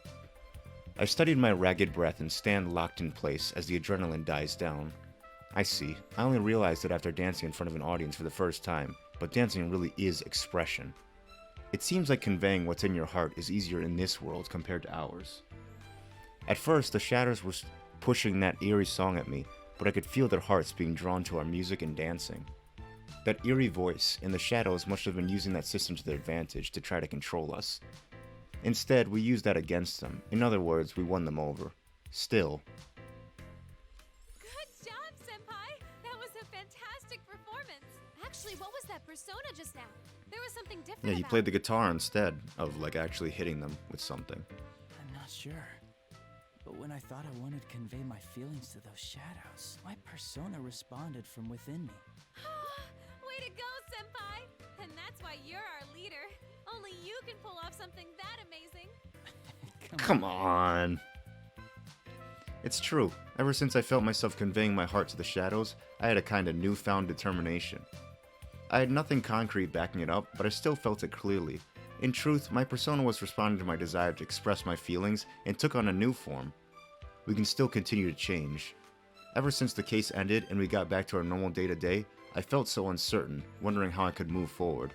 I studied my ragged breath and stand locked in place as the adrenaline dies down. I see. I only realized it after dancing in front of an audience for the first time, but dancing really is expression. It seems like conveying what's in your heart is easier in this world compared to ours. At first, the shadows were pushing that eerie song at me, but I could feel their hearts being drawn to our music and dancing. That eerie voice in the shadows must have been using that system to their advantage to try to control us. Instead, we used that against them. In other words, we won them over. Still. Good job, Senpai! That was a fantastic performance. Actually, what was that persona just now? There was something different. Yeah, he played the guitar instead of like actually hitting them with something. I'm not sure. But when I thought I wanted to convey my feelings to those shadows, my persona responded from within me. Way to go, Senpai! And that's why you're our leader. Only you can pull off something that amazing. Come on. It's true. Ever since I felt myself conveying my heart to the shadows, I had a kind of newfound determination. I had nothing concrete backing it up, but I still felt it clearly. In truth, my persona was responding to my desire to express my feelings and took on a new form. We can still continue to change. Ever since the case ended and we got back to our normal day-to-day, I felt so uncertain, wondering how I could move forward.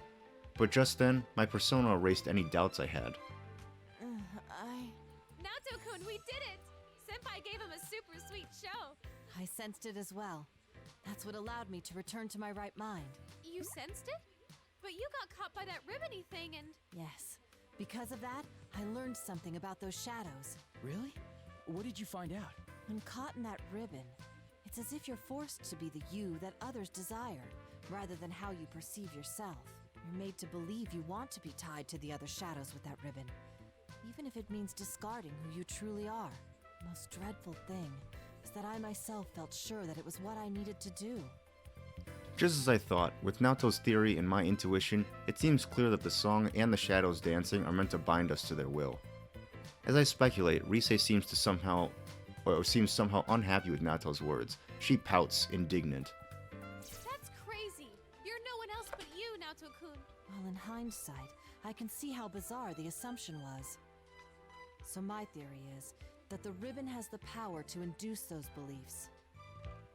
But just then, my persona erased any doubts I had. Naoto-kun, we did it! Senpai gave him a super sweet show. I sensed it as well. That's what allowed me to return to my right mind. You sensed it? But you got caught by that ribbony thing and... Yes. Because of that, I learned something about those shadows. Really? What did you find out? When caught in that ribbon, it's as if you're forced to be the you that others desire, rather than how you perceive yourself. You're made to believe you want to be tied to the other shadows with that ribbon, even if it means discarding who you truly are. The most dreadful thing is that I myself felt sure that it was what I needed to do. Just as I thought, with Naoto's theory and my intuition, it seems clear that the song and the shadows dancing are meant to bind us to their will. As I speculate, Rise seems somehow unhappy with Naoto's words. She pouts, indignant. That's crazy! You're no one else but you, Naoto-kun. Well, in hindsight, I can see how bizarre the assumption was. So my theory is that the ribbon has the power to induce those beliefs.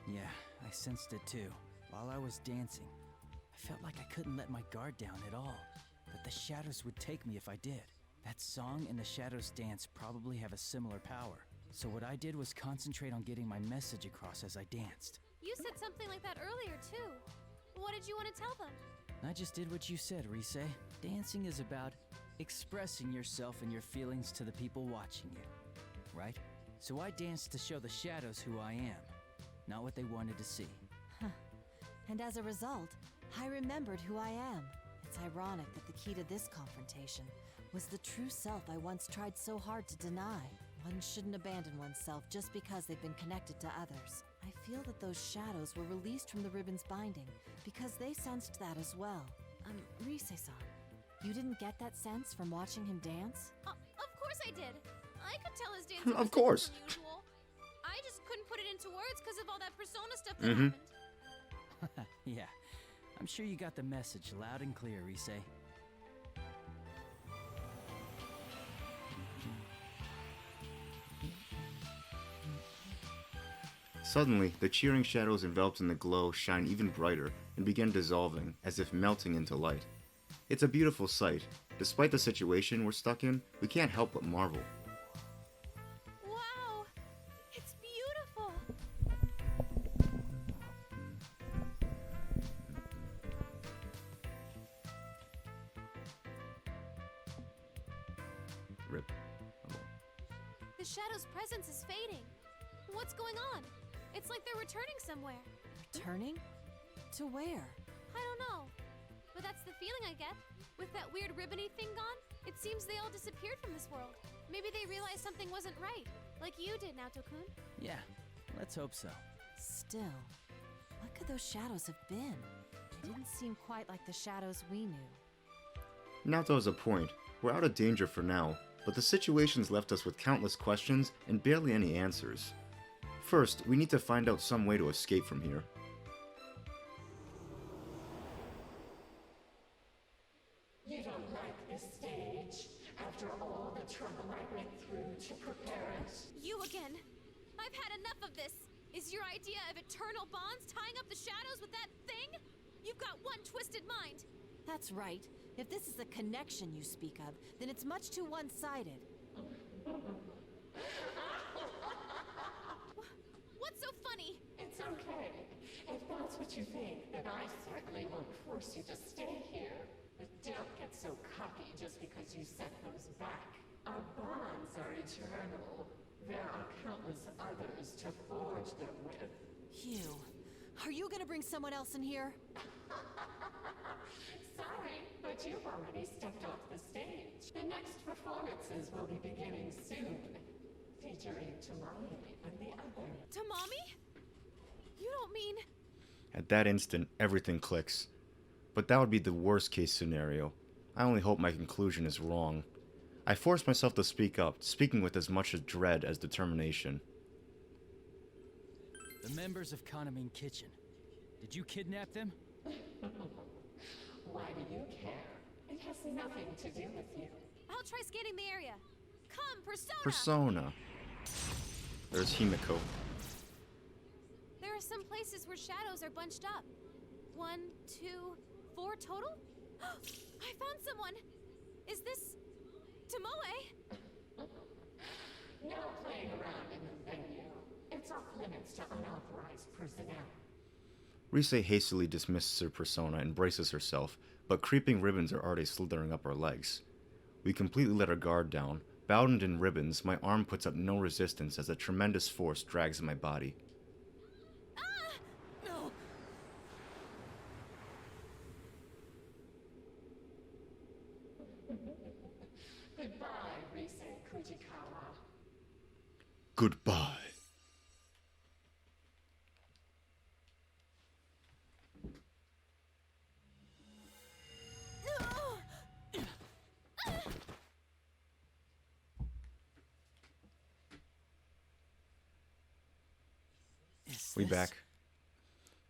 Yeah, I sensed it too. While I was dancing, I felt like I couldn't let my guard down at all, that the shadows would take me if I did. That song and the shadows dance probably have a similar power. So what I did was concentrate on getting my message across as I danced. You said something like that earlier, too. What did you want to tell them? I just did what you said, Rise. Dancing is about expressing yourself and your feelings to the people watching you, right? So I danced to show the shadows who I am, not what they wanted to see. And as a result, I remembered who I am. It's ironic that the key to this confrontation was the true self I once tried so hard to deny. One shouldn't abandon oneself just because they've been connected to others. I feel that those shadows were released from the ribbon's binding because they sensed that as well. Rise-san, you didn't get that sense from watching him dance? Of course I did. I could tell his dancing Of course. was unusual. I just couldn't put it into words because of all that persona stuff that happened. Yeah, I'm sure you got the message loud and clear, Rise. Suddenly, the cheering shadows enveloped in the glow shine even brighter and begin dissolving, as if melting into light. It's a beautiful sight. Despite the situation we're stuck in, we can't help but marvel. Wow, it's beautiful. Rip. The shadow's presence is fading. What's going on? It's like they're returning somewhere. Returning? To where? I don't know. But that's the feeling I get. With that weird ribbony thing gone, it seems they all disappeared from this world. Maybe they realized something wasn't right. Like you did, Naoto-kun. Yeah, let's hope so. Still, what could those shadows have been? They didn't seem quite like the shadows we knew. Naoto has a point. We're out of danger for now, but the situation's left us with countless questions and barely any answers. First, we need to find out some way to escape from here. You don't like this stage, after all the trouble I went through to prepare it? You again. I've had enough of this. Is your idea of eternal bonds tying up the shadows with that thing? You've got one twisted mind. That's right. If this is the connection you speak of, then it's much too one-sided. What's so funny? It's okay. If that's what you think, then I certainly won't force you to stay here. But don't get so cocky just because you sent those back. Our bonds are eternal. There are countless others to forge them with. Hugh, are you gonna bring someone else in here? Sorry, but you've already stepped off the stage. The next performances will be beginning soon, featuring Tamami and the others. Tamami? You don't mean... At that instant, everything clicks. But that would be the worst case scenario. I only hope my conclusion is wrong. I forced myself to speak up, speaking with as much dread as determination. The members of Kanamin Kitchen. Did you kidnap them? Why do you care? It has nothing to do with you. I'll try scanning the area. Come, Persona! Persona. There's Himiko. There are some places where shadows are bunched up. 1, 2, 4 total? I found someone! Is this... Tomoe? No playing around in the venue. It's off limits to unauthorized personnel. Rise hastily dismisses her persona and braces herself, but creeping ribbons are already slithering up her legs. We completely let our guard down. Bound in ribbons, my arm puts up no resistance as a tremendous force drags at my body. No! Goodbye, Rise Kujikawa. Goodbye. We back.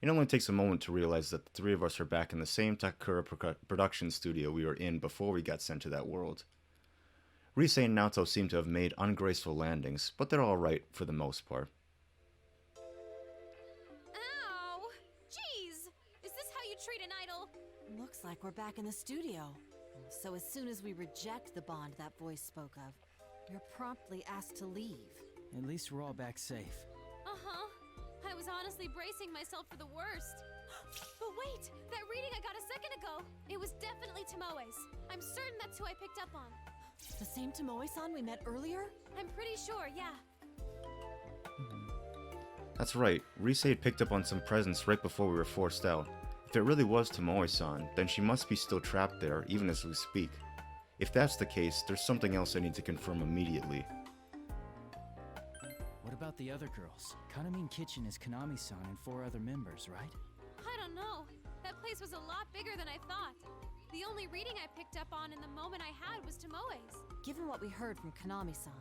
It only takes a moment to realize that the three of us are back in the same Takakura production studio we were in before we got sent to that world. Rise and Naoto seem to have made ungraceful landings, but they're alright for the most part. Ow! Jeez! Is this how you treat an idol? Looks like we're back in the studio. So as soon as we reject the bond that voice spoke of, you're promptly asked to leave. At least we're all back safe. Uh-huh. I was honestly bracing myself for the worst. But wait! That reading I got a second ago! It was definitely Tomoe's. I'm certain that's who I picked up on. The same Tomoe-san we met earlier? I'm pretty sure, yeah. That's right, Rise had picked up on some presence right before we were forced out. If it really was Tomoe-san, then she must be still trapped there, even as we speak. If that's the case, there's something else I need to confirm immediately. What about the other girls? Kanamin Kitchen is Konami-san and 4 other members, right? I don't know. That place was a lot bigger than I thought. The only reading I picked up on in the moment I had was Tomoe's. Given what we heard from Konami-san,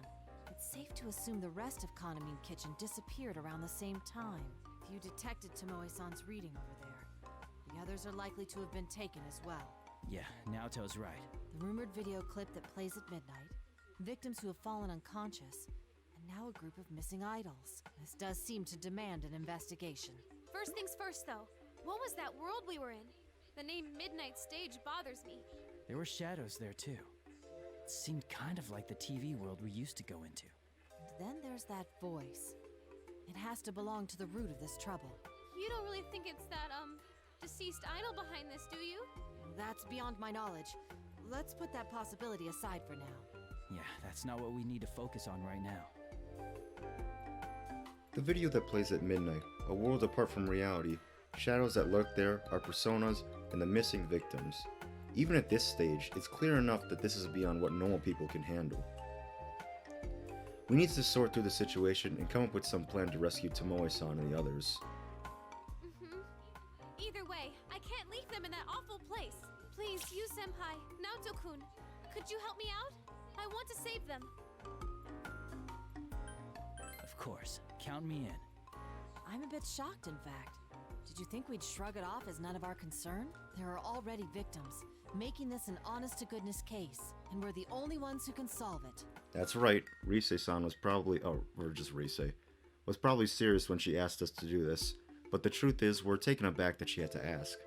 it safe to assume the rest of Kaname Kitchen disappeared around the same time. If you detected Tomoe-san's reading over there, the others are likely to have been taken as well. Yeah, Naoto's right. The rumored video clip that plays at midnight, victims who have fallen unconscious, and now a group of missing idols. This does seem to demand an investigation. First things first, though. What was that world we were in? The name Midnight Stage bothers me. There were shadows there too. It seemed kind of like the TV world we used to go into. And then there's that voice. It has to belong to the root of this trouble. You don't really think it's that, deceased idol behind this, do you? That's beyond my knowledge. Let's put that possibility aside for now. Yeah, that's not what we need to focus on right now. The video that plays at midnight, a world apart from reality, shadows that lurk there, our personas, and the missing victims. Even at this stage, it's clear enough that this is beyond what normal people can handle. We need to sort through the situation and come up with some plan to rescue Tomoe-san and the others. Either way, I can't leave them in that awful place. Please, you senpai, Naoto-kun, could you help me out? I want to save them. Of course, count me in. I'm a bit shocked, in fact. Did you think we'd shrug it off as none of our concern? There are already victims, making this an honest-to-goodness case, and we're the only ones who can solve it. That's right, Rise-san was probably, was probably serious when she asked us to do this, but the truth is we're taken aback that she had to ask.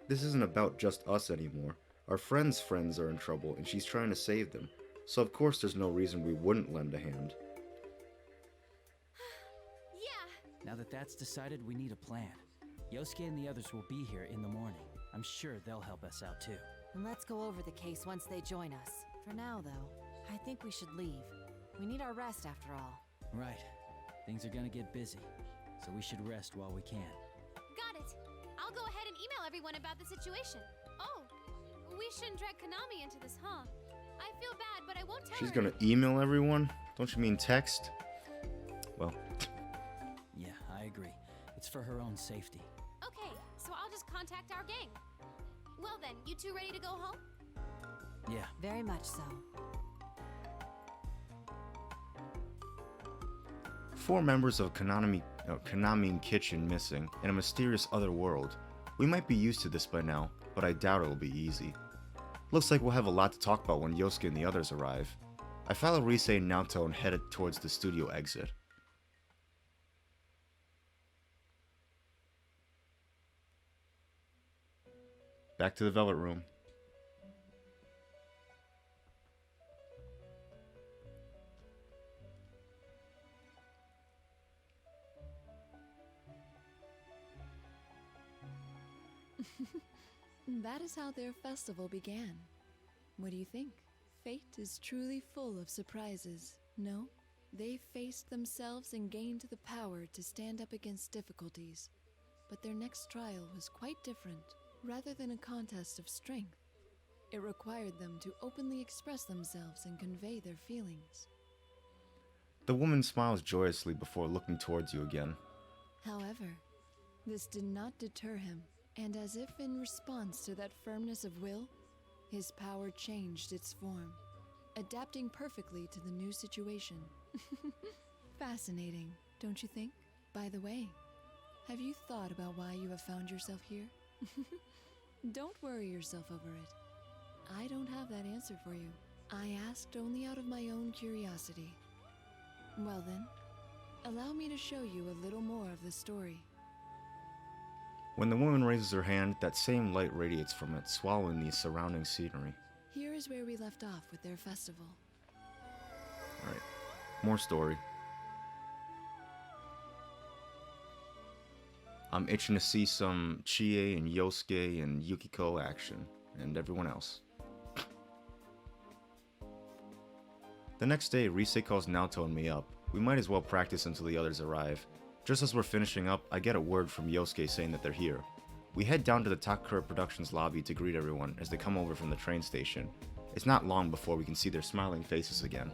This isn't about just us anymore. Our friends' friends are in trouble and she's trying to save them, so of course there's no reason we wouldn't lend a hand. Yeah! Now that that's decided, we need a plan. Yosuke and the others will be here in the morning. I'm sure they'll help us out too. And let's go over the case once they join us. For now, though, I think we should leave. We need our rest after all. Right. Things are gonna get busy, so we should rest while we can. Got it. I'll go ahead and email everyone about the situation. Oh, we shouldn't drag Konami into this, huh? I feel bad, but I won't tell She's her. gonna email everyone? Don't you mean text? Well. Yeah, I agree. It's for her own safety. Okay, so I'll just contact our gang. Well then, you two ready to go home? Yeah. Very much so. 4 members of Kaname Kitchen missing, in a mysterious other world. We might be used to this by now, but I doubt it'll be easy. Looks like we'll have a lot to talk about when Yosuke and the others arrive. I follow Rise and Naoto and headed towards the studio exit. Back to the Velvet Room. That is how their festival began. What do you think? Fate is truly full of surprises, no? They faced themselves and gained the power to stand up against difficulties. But their next trial was quite different. Rather than a contest of strength, it required them to openly express themselves and convey their feelings. The woman smiles joyously before looking towards you again. However, this did not deter him, and as if in response to that firmness of will, his power changed its form, adapting perfectly to the new situation. Fascinating, don't you think? By the way, have you thought about why you have found yourself here? Don't worry yourself over it. I don't have that answer for you. I asked only out of my own curiosity. Well then, allow me to show you a little more of the story. When the woman raises her hand, that same light radiates from it, swallowing the surrounding scenery. Here is where we left off with their festival. Alright, more story. I'm itching to see some Chie and Yosuke and Yukiko action, and everyone else. The next day, Rise calls Naoto and me up. We might as well practice until the others arrive. Just as we're finishing up, I get a word from Yosuke saying that they're here. We head down to the Takakura Productions lobby to greet everyone as they come over from the train station. It's not long before we can see their smiling faces again.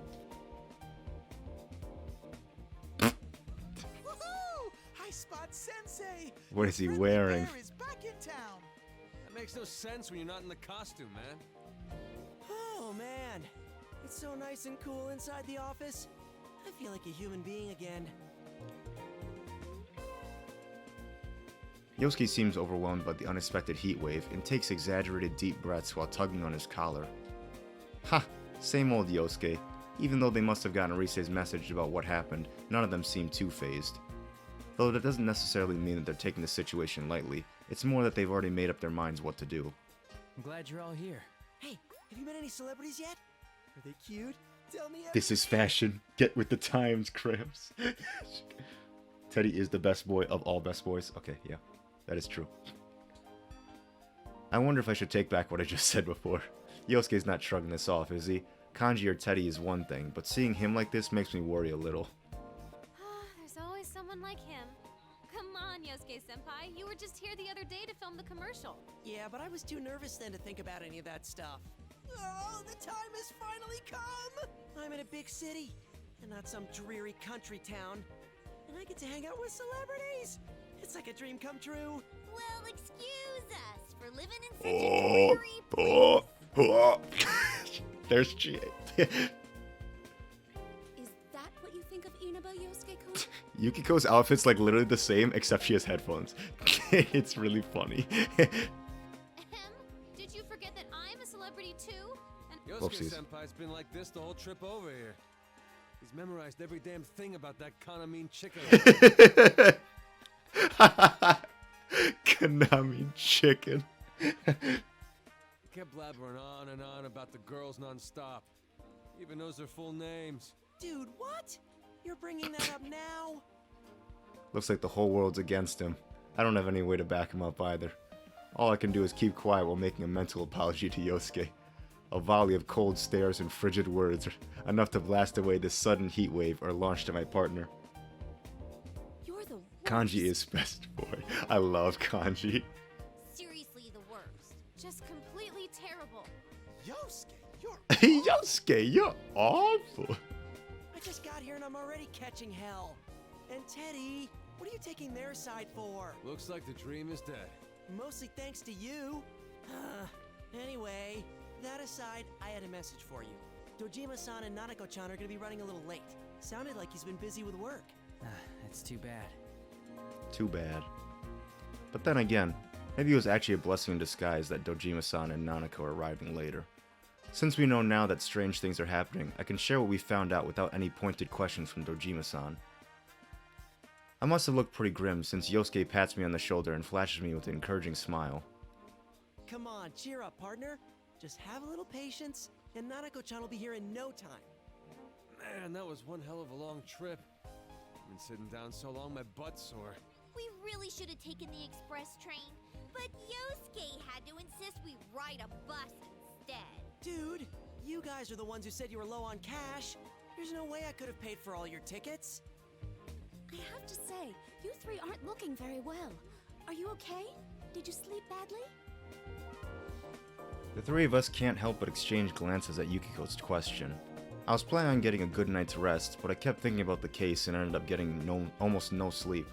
Sensei! What is he wearing? Bear is back in town. That makes no sense when you're not in the costume, man. Oh man, it's so nice and cool inside the office. I feel like a human being again. Yosuke seems overwhelmed by the unexpected heat wave and takes exaggerated deep breaths while tugging on his collar. Ha! Same old Yosuke. Even though they must have gotten Rise's message about what happened, none of them seem too fazed. Though that doesn't necessarily mean that they're taking the situation lightly, it's more that they've already made up their minds what to do. I'm glad you're all here. Hey, have you met any celebrities yet? Are they cute? Tell me This is fashion. Get with the times, Cramps. Teddy is the best boy of all best boys. Okay, yeah, that is true. I wonder if I should take back what I just said before. Yosuke's not shrugging this off, is he? Kanji or Teddy is one thing, but seeing him like this makes me worry a little. There's always someone like him. Come on, Yosuke-senpai. You were just here the other day to film the commercial. Yeah, but I was too nervous then to think about any of that stuff. Oh, the time has finally come! I'm in a big city, and not some dreary country town. And I get to hang out with celebrities! It's like a dream come true. Well, excuse us for living in such a dreary place. There's Chie. Is that what you think of Inaba, Yosuke-kun? Yukiko's outfit's like literally the same, except she has headphones. It's really funny. Did you forget that I'm a celebrity too? And Yosuke-senpai's been like this the whole trip over here. He's memorized every damn thing about that Kanami chicken. Kanami chicken. Kept blabbering on and on about the girls non-stop. He even knows their full names. Dude, what? You're bringing that up now? Looks like the whole world's against him. I don't have any way to back him up either. All I can do is keep quiet while making a mental apology to Yosuke. A volley of cold stares and frigid words, enough to blast away this sudden heat wave or launch to my partner. You're the worst. Kanji is best boy. I love Kanji. seriously the worst. Just completely terrible. Yosuke, you're Yosuke, you're awful. I just got here and I'm already catching hell. And Teddy, what are you taking their side for? Looks like the dream is dead. Mostly thanks to you. Anyway, that aside, I had a message for you. Dojima-san and Nanako-chan are gonna be running a little late. Sounded like he's been busy with work. That's too bad. Too bad. But then again, maybe it was actually a blessing in disguise that Dojima-san and Nanako are arriving later. Since we know now that strange things are happening, I can share what we found out without any pointed questions from Dojima-san. I must have looked pretty grim since Yosuke pats me on the shoulder and flashes me with an encouraging smile. Come on, cheer up, partner. Just have a little patience, and Nanako-chan will be here in no time. Man, that was one hell of a long trip. I've been sitting down so long my butt's sore. We really should have taken the express train, but Yosuke had to insist we ride a bus instead. Dude, you guys are the ones who said you were low on cash. There's no way I could have paid for all your tickets. I have to say, you three aren't looking very well. Are you okay? Did you sleep badly? The three of us can't help but exchange glances at Yukiko's question. I was planning on getting a good night's rest, but I kept thinking about the case and ended up getting almost no sleep.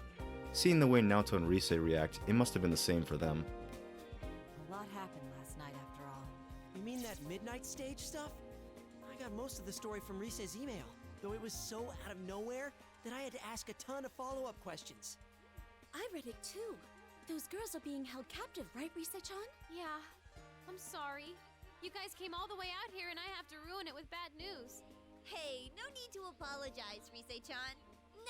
Seeing the way Naoto and Rise react, it must have been the same for them. A lot happened last night after all. You mean that midnight stage stuff? I got most of the story from Rise's email, though it was so out of nowhere that I had to ask a ton of follow-up questions. I read it too. Those girls are being held captive, right, Rise-chan? Yeah, I'm sorry. You guys came all the way out here and I have to ruin it with bad news. Hey, no need to apologize, Rise-chan.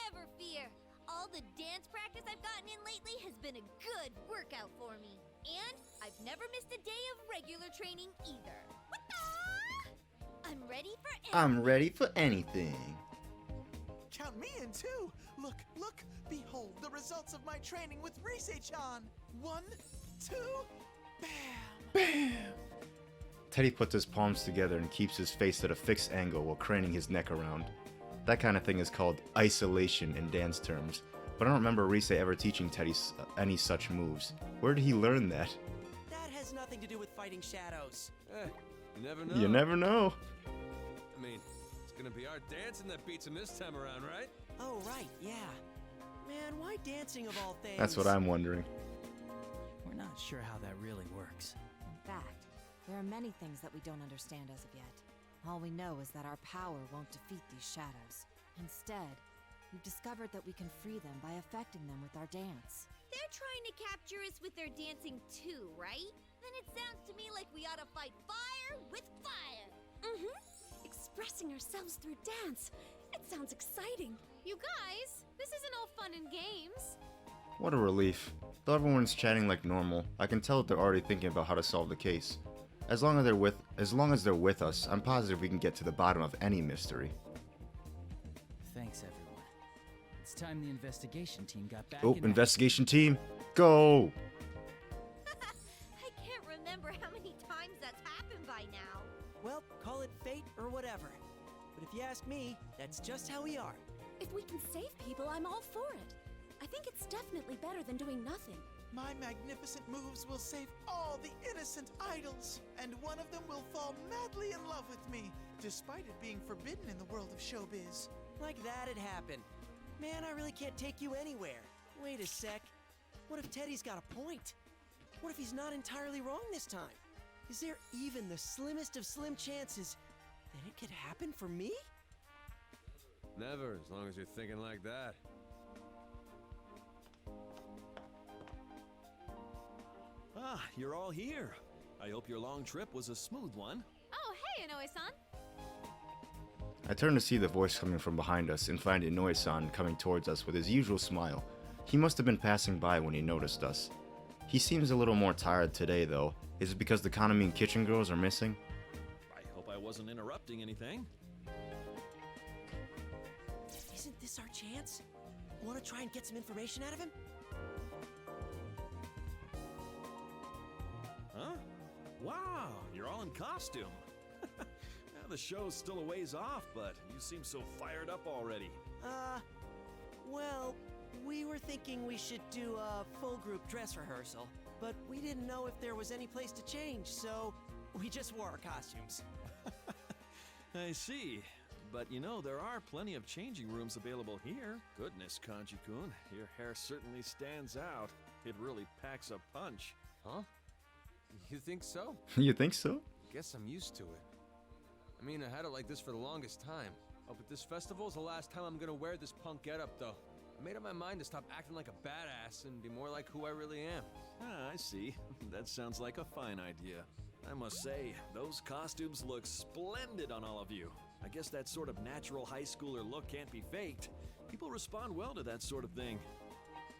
Never fear. All the dance practice I've gotten in lately has been a good workout for me. And I've never missed a day of regular training either. I'm ready for anything. I'm ready for anything. Count me in too! Look! Behold the results of my training with Rise-chan! 1, 2, bam! Bam! Teddy puts his palms together and keeps his face at a fixed angle while craning his neck around. That kind of thing is called isolation in dance terms, but I don't remember Rise ever teaching Teddy any such moves. Where did he learn that? That has nothing to do with fighting shadows. You never know. You never know. I mean, it's gonna be our dancing that beats him this time around, right? Oh, right, yeah. Man, why dancing of all things? That's what I'm wondering. We're not sure how that really works. In fact, there are many things that we don't understand as of yet. All we know is that our power won't defeat these shadows. Instead, we've discovered that we can free them by affecting them with our dance. They're trying to capture us with their dancing too, right? Then it sounds to me like we ought to fight fire with fire. Expressing ourselves through dance. It sounds exciting. You guys, this isn't all fun and games. What a relief. Though everyone's chatting like normal, I can tell that they're already thinking about how to solve the case. As long as they're with us, I'm positive we can get to the bottom of any mystery. Thanks, everyone. It's time the investigation team got back Oh, in investigation team, go! I can't remember how many times that's happened by now. Well, call it fate or whatever. But if you ask me, that's just how we are. If we can save people, I'm all for it. I think it's definitely better than doing nothing. My magnificent moves will save all the innocent idols, and one of them will fall madly in love with me, despite it being forbidden in the world of showbiz. Like that'd happen. Man, I really can't take you anywhere. Wait a sec. What if Teddy's got a point? What if he's not entirely wrong this time? Is there even the slimmest of slim chances that it could happen for me? Never, as long as you're thinking like that. Ah, you're all here. I hope your long trip was a smooth one. Oh, hey, Inoue-san. I turn to see the voice coming from behind us and find Inoue-san coming towards us with his usual smile. He must have been passing by when he noticed us. He seems a little more tired today, though. Is it because the Kanami and kitchen girls are missing? I hope I wasn't interrupting anything. Isn't this our chance? Want to try and get some information out of him? Huh? Wow, you're all in costume. Now, the show's still a ways off, but you seem so fired up already. Well, we were thinking we should do a full group dress rehearsal, but we didn't know if there was any place to change, so we just wore our costumes. I see. But you know, there are plenty of changing rooms available here. Goodness, Kanji-kun, your hair certainly stands out. It really packs a punch. Huh? You think so? You think so? Guess I'm used to it. I mean, I had it like this for the longest time. Oh, but this festival's the last time I'm gonna wear this punk getup, though. I made up my mind to stop acting like a badass and be more like who I really am. Ah, I see. That sounds like a fine idea. I must say, those costumes look splendid on all of you. I guess that sort of natural high schooler look can't be faked. People respond well to that sort of thing.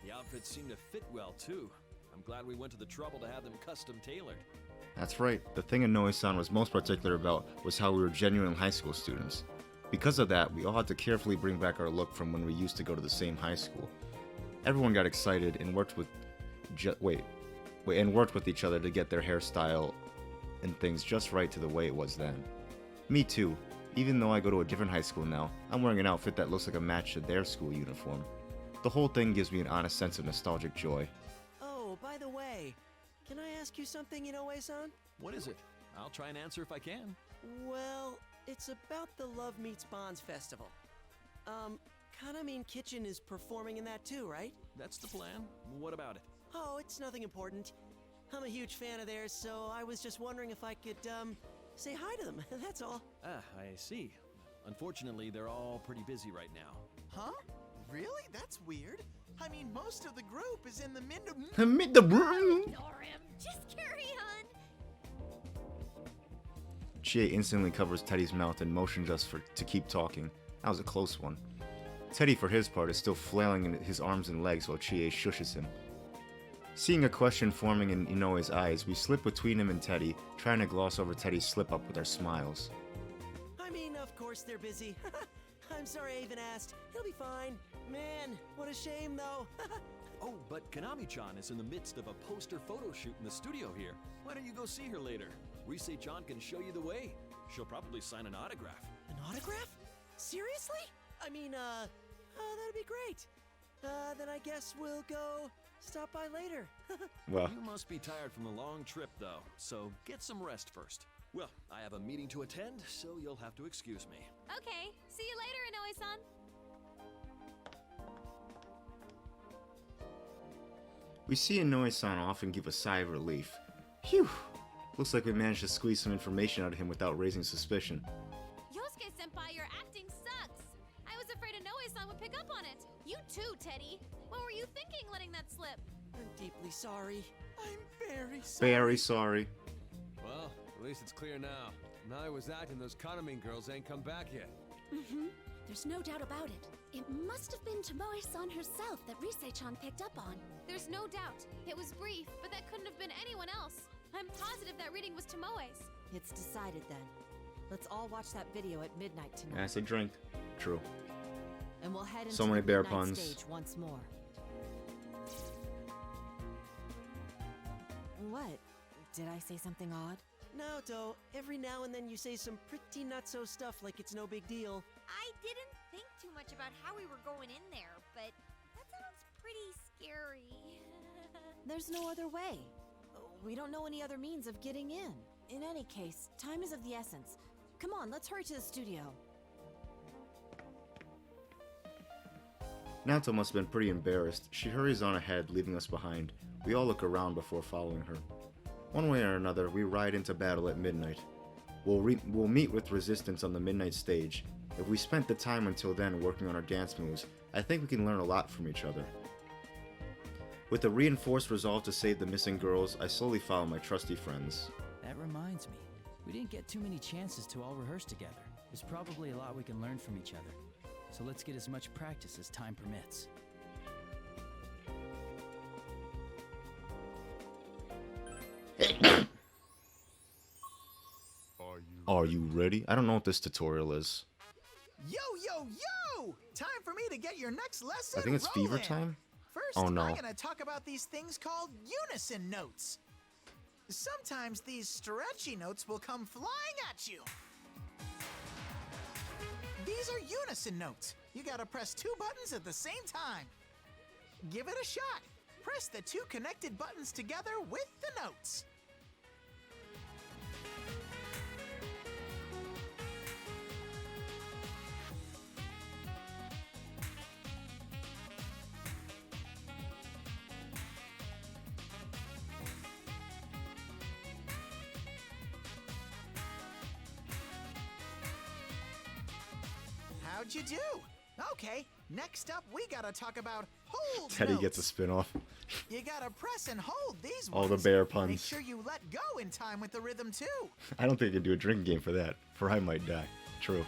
The outfits seem to fit well, too. I'm glad we went to the trouble to have them custom tailored. That's right. The thing Inoue-san was most particular about was how we were genuine high school students. Because of that, we all had to carefully bring back our look from when we used to go to the same high school. Everyone got excited and worked with each other to get their hairstyle and things just right to the way it was then. Me too. Even though I go to a different high school now, I'm wearing an outfit that looks like a match to their school uniform. The whole thing gives me an honest sense of nostalgic joy. Oh, by the way, can I ask you something, Inoue-san? What is it? I'll try and answer if I can. Well, it's about the Love Meets Bonds festival. Kanami and Kitchen is performing in that too, right? That's the plan. What about it? Oh, it's nothing important. I'm a huge fan of theirs, so I was just wondering if I could, say hi to them, that's all. Ah, I see. Unfortunately, they're all pretty busy right now. Huh? Really? That's weird. I mean, most of the group is in the Ignore him. Just carry on. Chie instantly covers Teddy's mouth and motions us to keep talking. That was a close one. Teddy, for his part, is still flailing in his arms and legs while Chie shushes him. Seeing a question forming in Inoue's eyes, we slip between him and Teddy, trying to gloss over Teddy's slip-up with our smiles. I mean, of course they're busy. I'm sorry I even asked. He'll be fine. Man, what a shame, though. Oh, but Kanami-chan is in the midst of a poster photo shoot in the studio here. Why don't you go see her later? Rise-chan can show you the way. She'll probably sign an autograph. An autograph? Seriously? I mean, that'd be great. Then I guess we'll go stop by later. Well, you must be tired from the long trip, though, so get some rest first. Well, I have a meeting to attend, so you'll have to excuse me. Okay, see you later, Inoue-san. we see Inoue-san off and give a sigh of relief. Phew! Looks like we managed to squeeze some information out of him without raising suspicion. Yosuke-senpai, your acting sucks. I was was afraid Inoue-san would pick up on it. You too, Teddy. What were you thinking letting that slip? I'm deeply sorry. I'm very sorry. Very sorry. Well, at least it's clear now. Now I was acting, those Kaname girls ain't come back yet. There's no doubt about it. It must have been Tomoe-san herself that Rise-chan picked up on. There's no doubt. It was brief, but that couldn't have been anyone else. I'm positive that reading was Tomoe's. It's decided then. Let's all watch that video at midnight tonight. Acid drink. True. And we'll head into So many the bear midnight puns. stage once more. What? Did I say something odd? Naoto, every now and then you say some pretty nutso stuff like it's no big deal. I didn't think too much about how we were going in there, but that sounds pretty scary. There's no other way. We don't know any other means of getting in. In any case, time is of the essence. Come on, let's hurry to the studio. Naoto must have been pretty embarrassed. She hurries on ahead, leaving us behind. We all look around before following her. One way or another, we ride into battle at midnight. We'll meet with resistance on the midnight stage. If we spent the time until then working on our dance moves, I think we can learn a lot from each other. With a reinforced resolve to save the missing girls, I slowly follow my trusty friends. That reminds me. We didn't get too many chances to all rehearse together. There's probably a lot we can learn from each other. So let's get as much practice as time permits. Are you ready? I don't know what this tutorial is. Yo, yo, yo! Time for me to get your next lesson I think it's fever rolling. time? First, Oh, no. I'm gonna talk about these things called unison notes. Sometimes these stretchy notes will come flying at you. These are unison notes. You gotta press 2 buttons at the same time. Give it a shot. Press the 2 connected buttons together with the notes. How'd you do? Okay, next up we gotta talk about hold Teddy notes. gets a spinoff. You gotta press and hold these All ones. the bear Make puns. sure you let go in time with the rhythm too. I don't think I can do a drinking game for that, for I might die. True.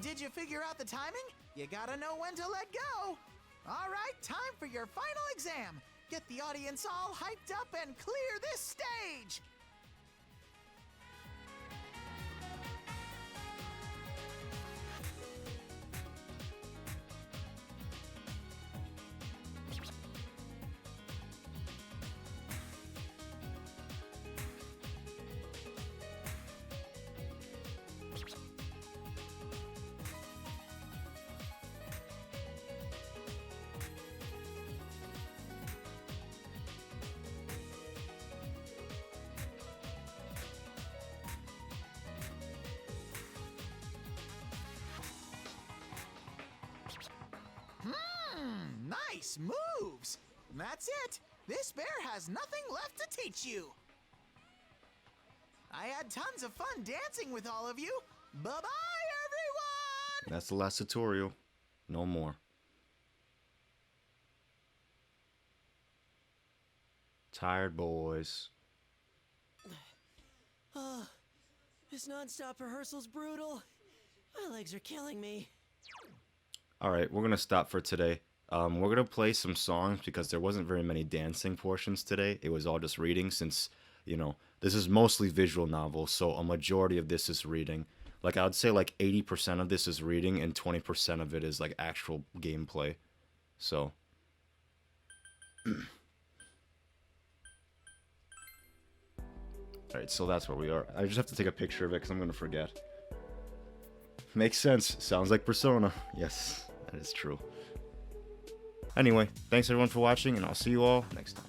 Did you figure out the timing? You gotta know when to let go. All right, time for your final exam. Get the audience all hyped up and clear this stage. Nice moves! That's it! This bear has nothing left to teach you! I had tons of fun dancing with all of you! Bye-bye, everyone! That's the last tutorial. No more. Tired boys. This non-stop rehearsal's brutal. My legs are killing me. Alright, we're gonna stop for today. We're gonna play some songs because there wasn't very many dancing portions today. It was all just reading since, you know, this is mostly visual novels, so a majority of this is reading. Like, I would say like 80% of this is reading and 20% of it is like actual gameplay. So. Alright, so that's where we are. I just have to take a picture of it because I'm gonna forget. Makes sense. Sounds like Persona. Yes, that is true. Anyway, thanks everyone for watching, and I'll see you all next time.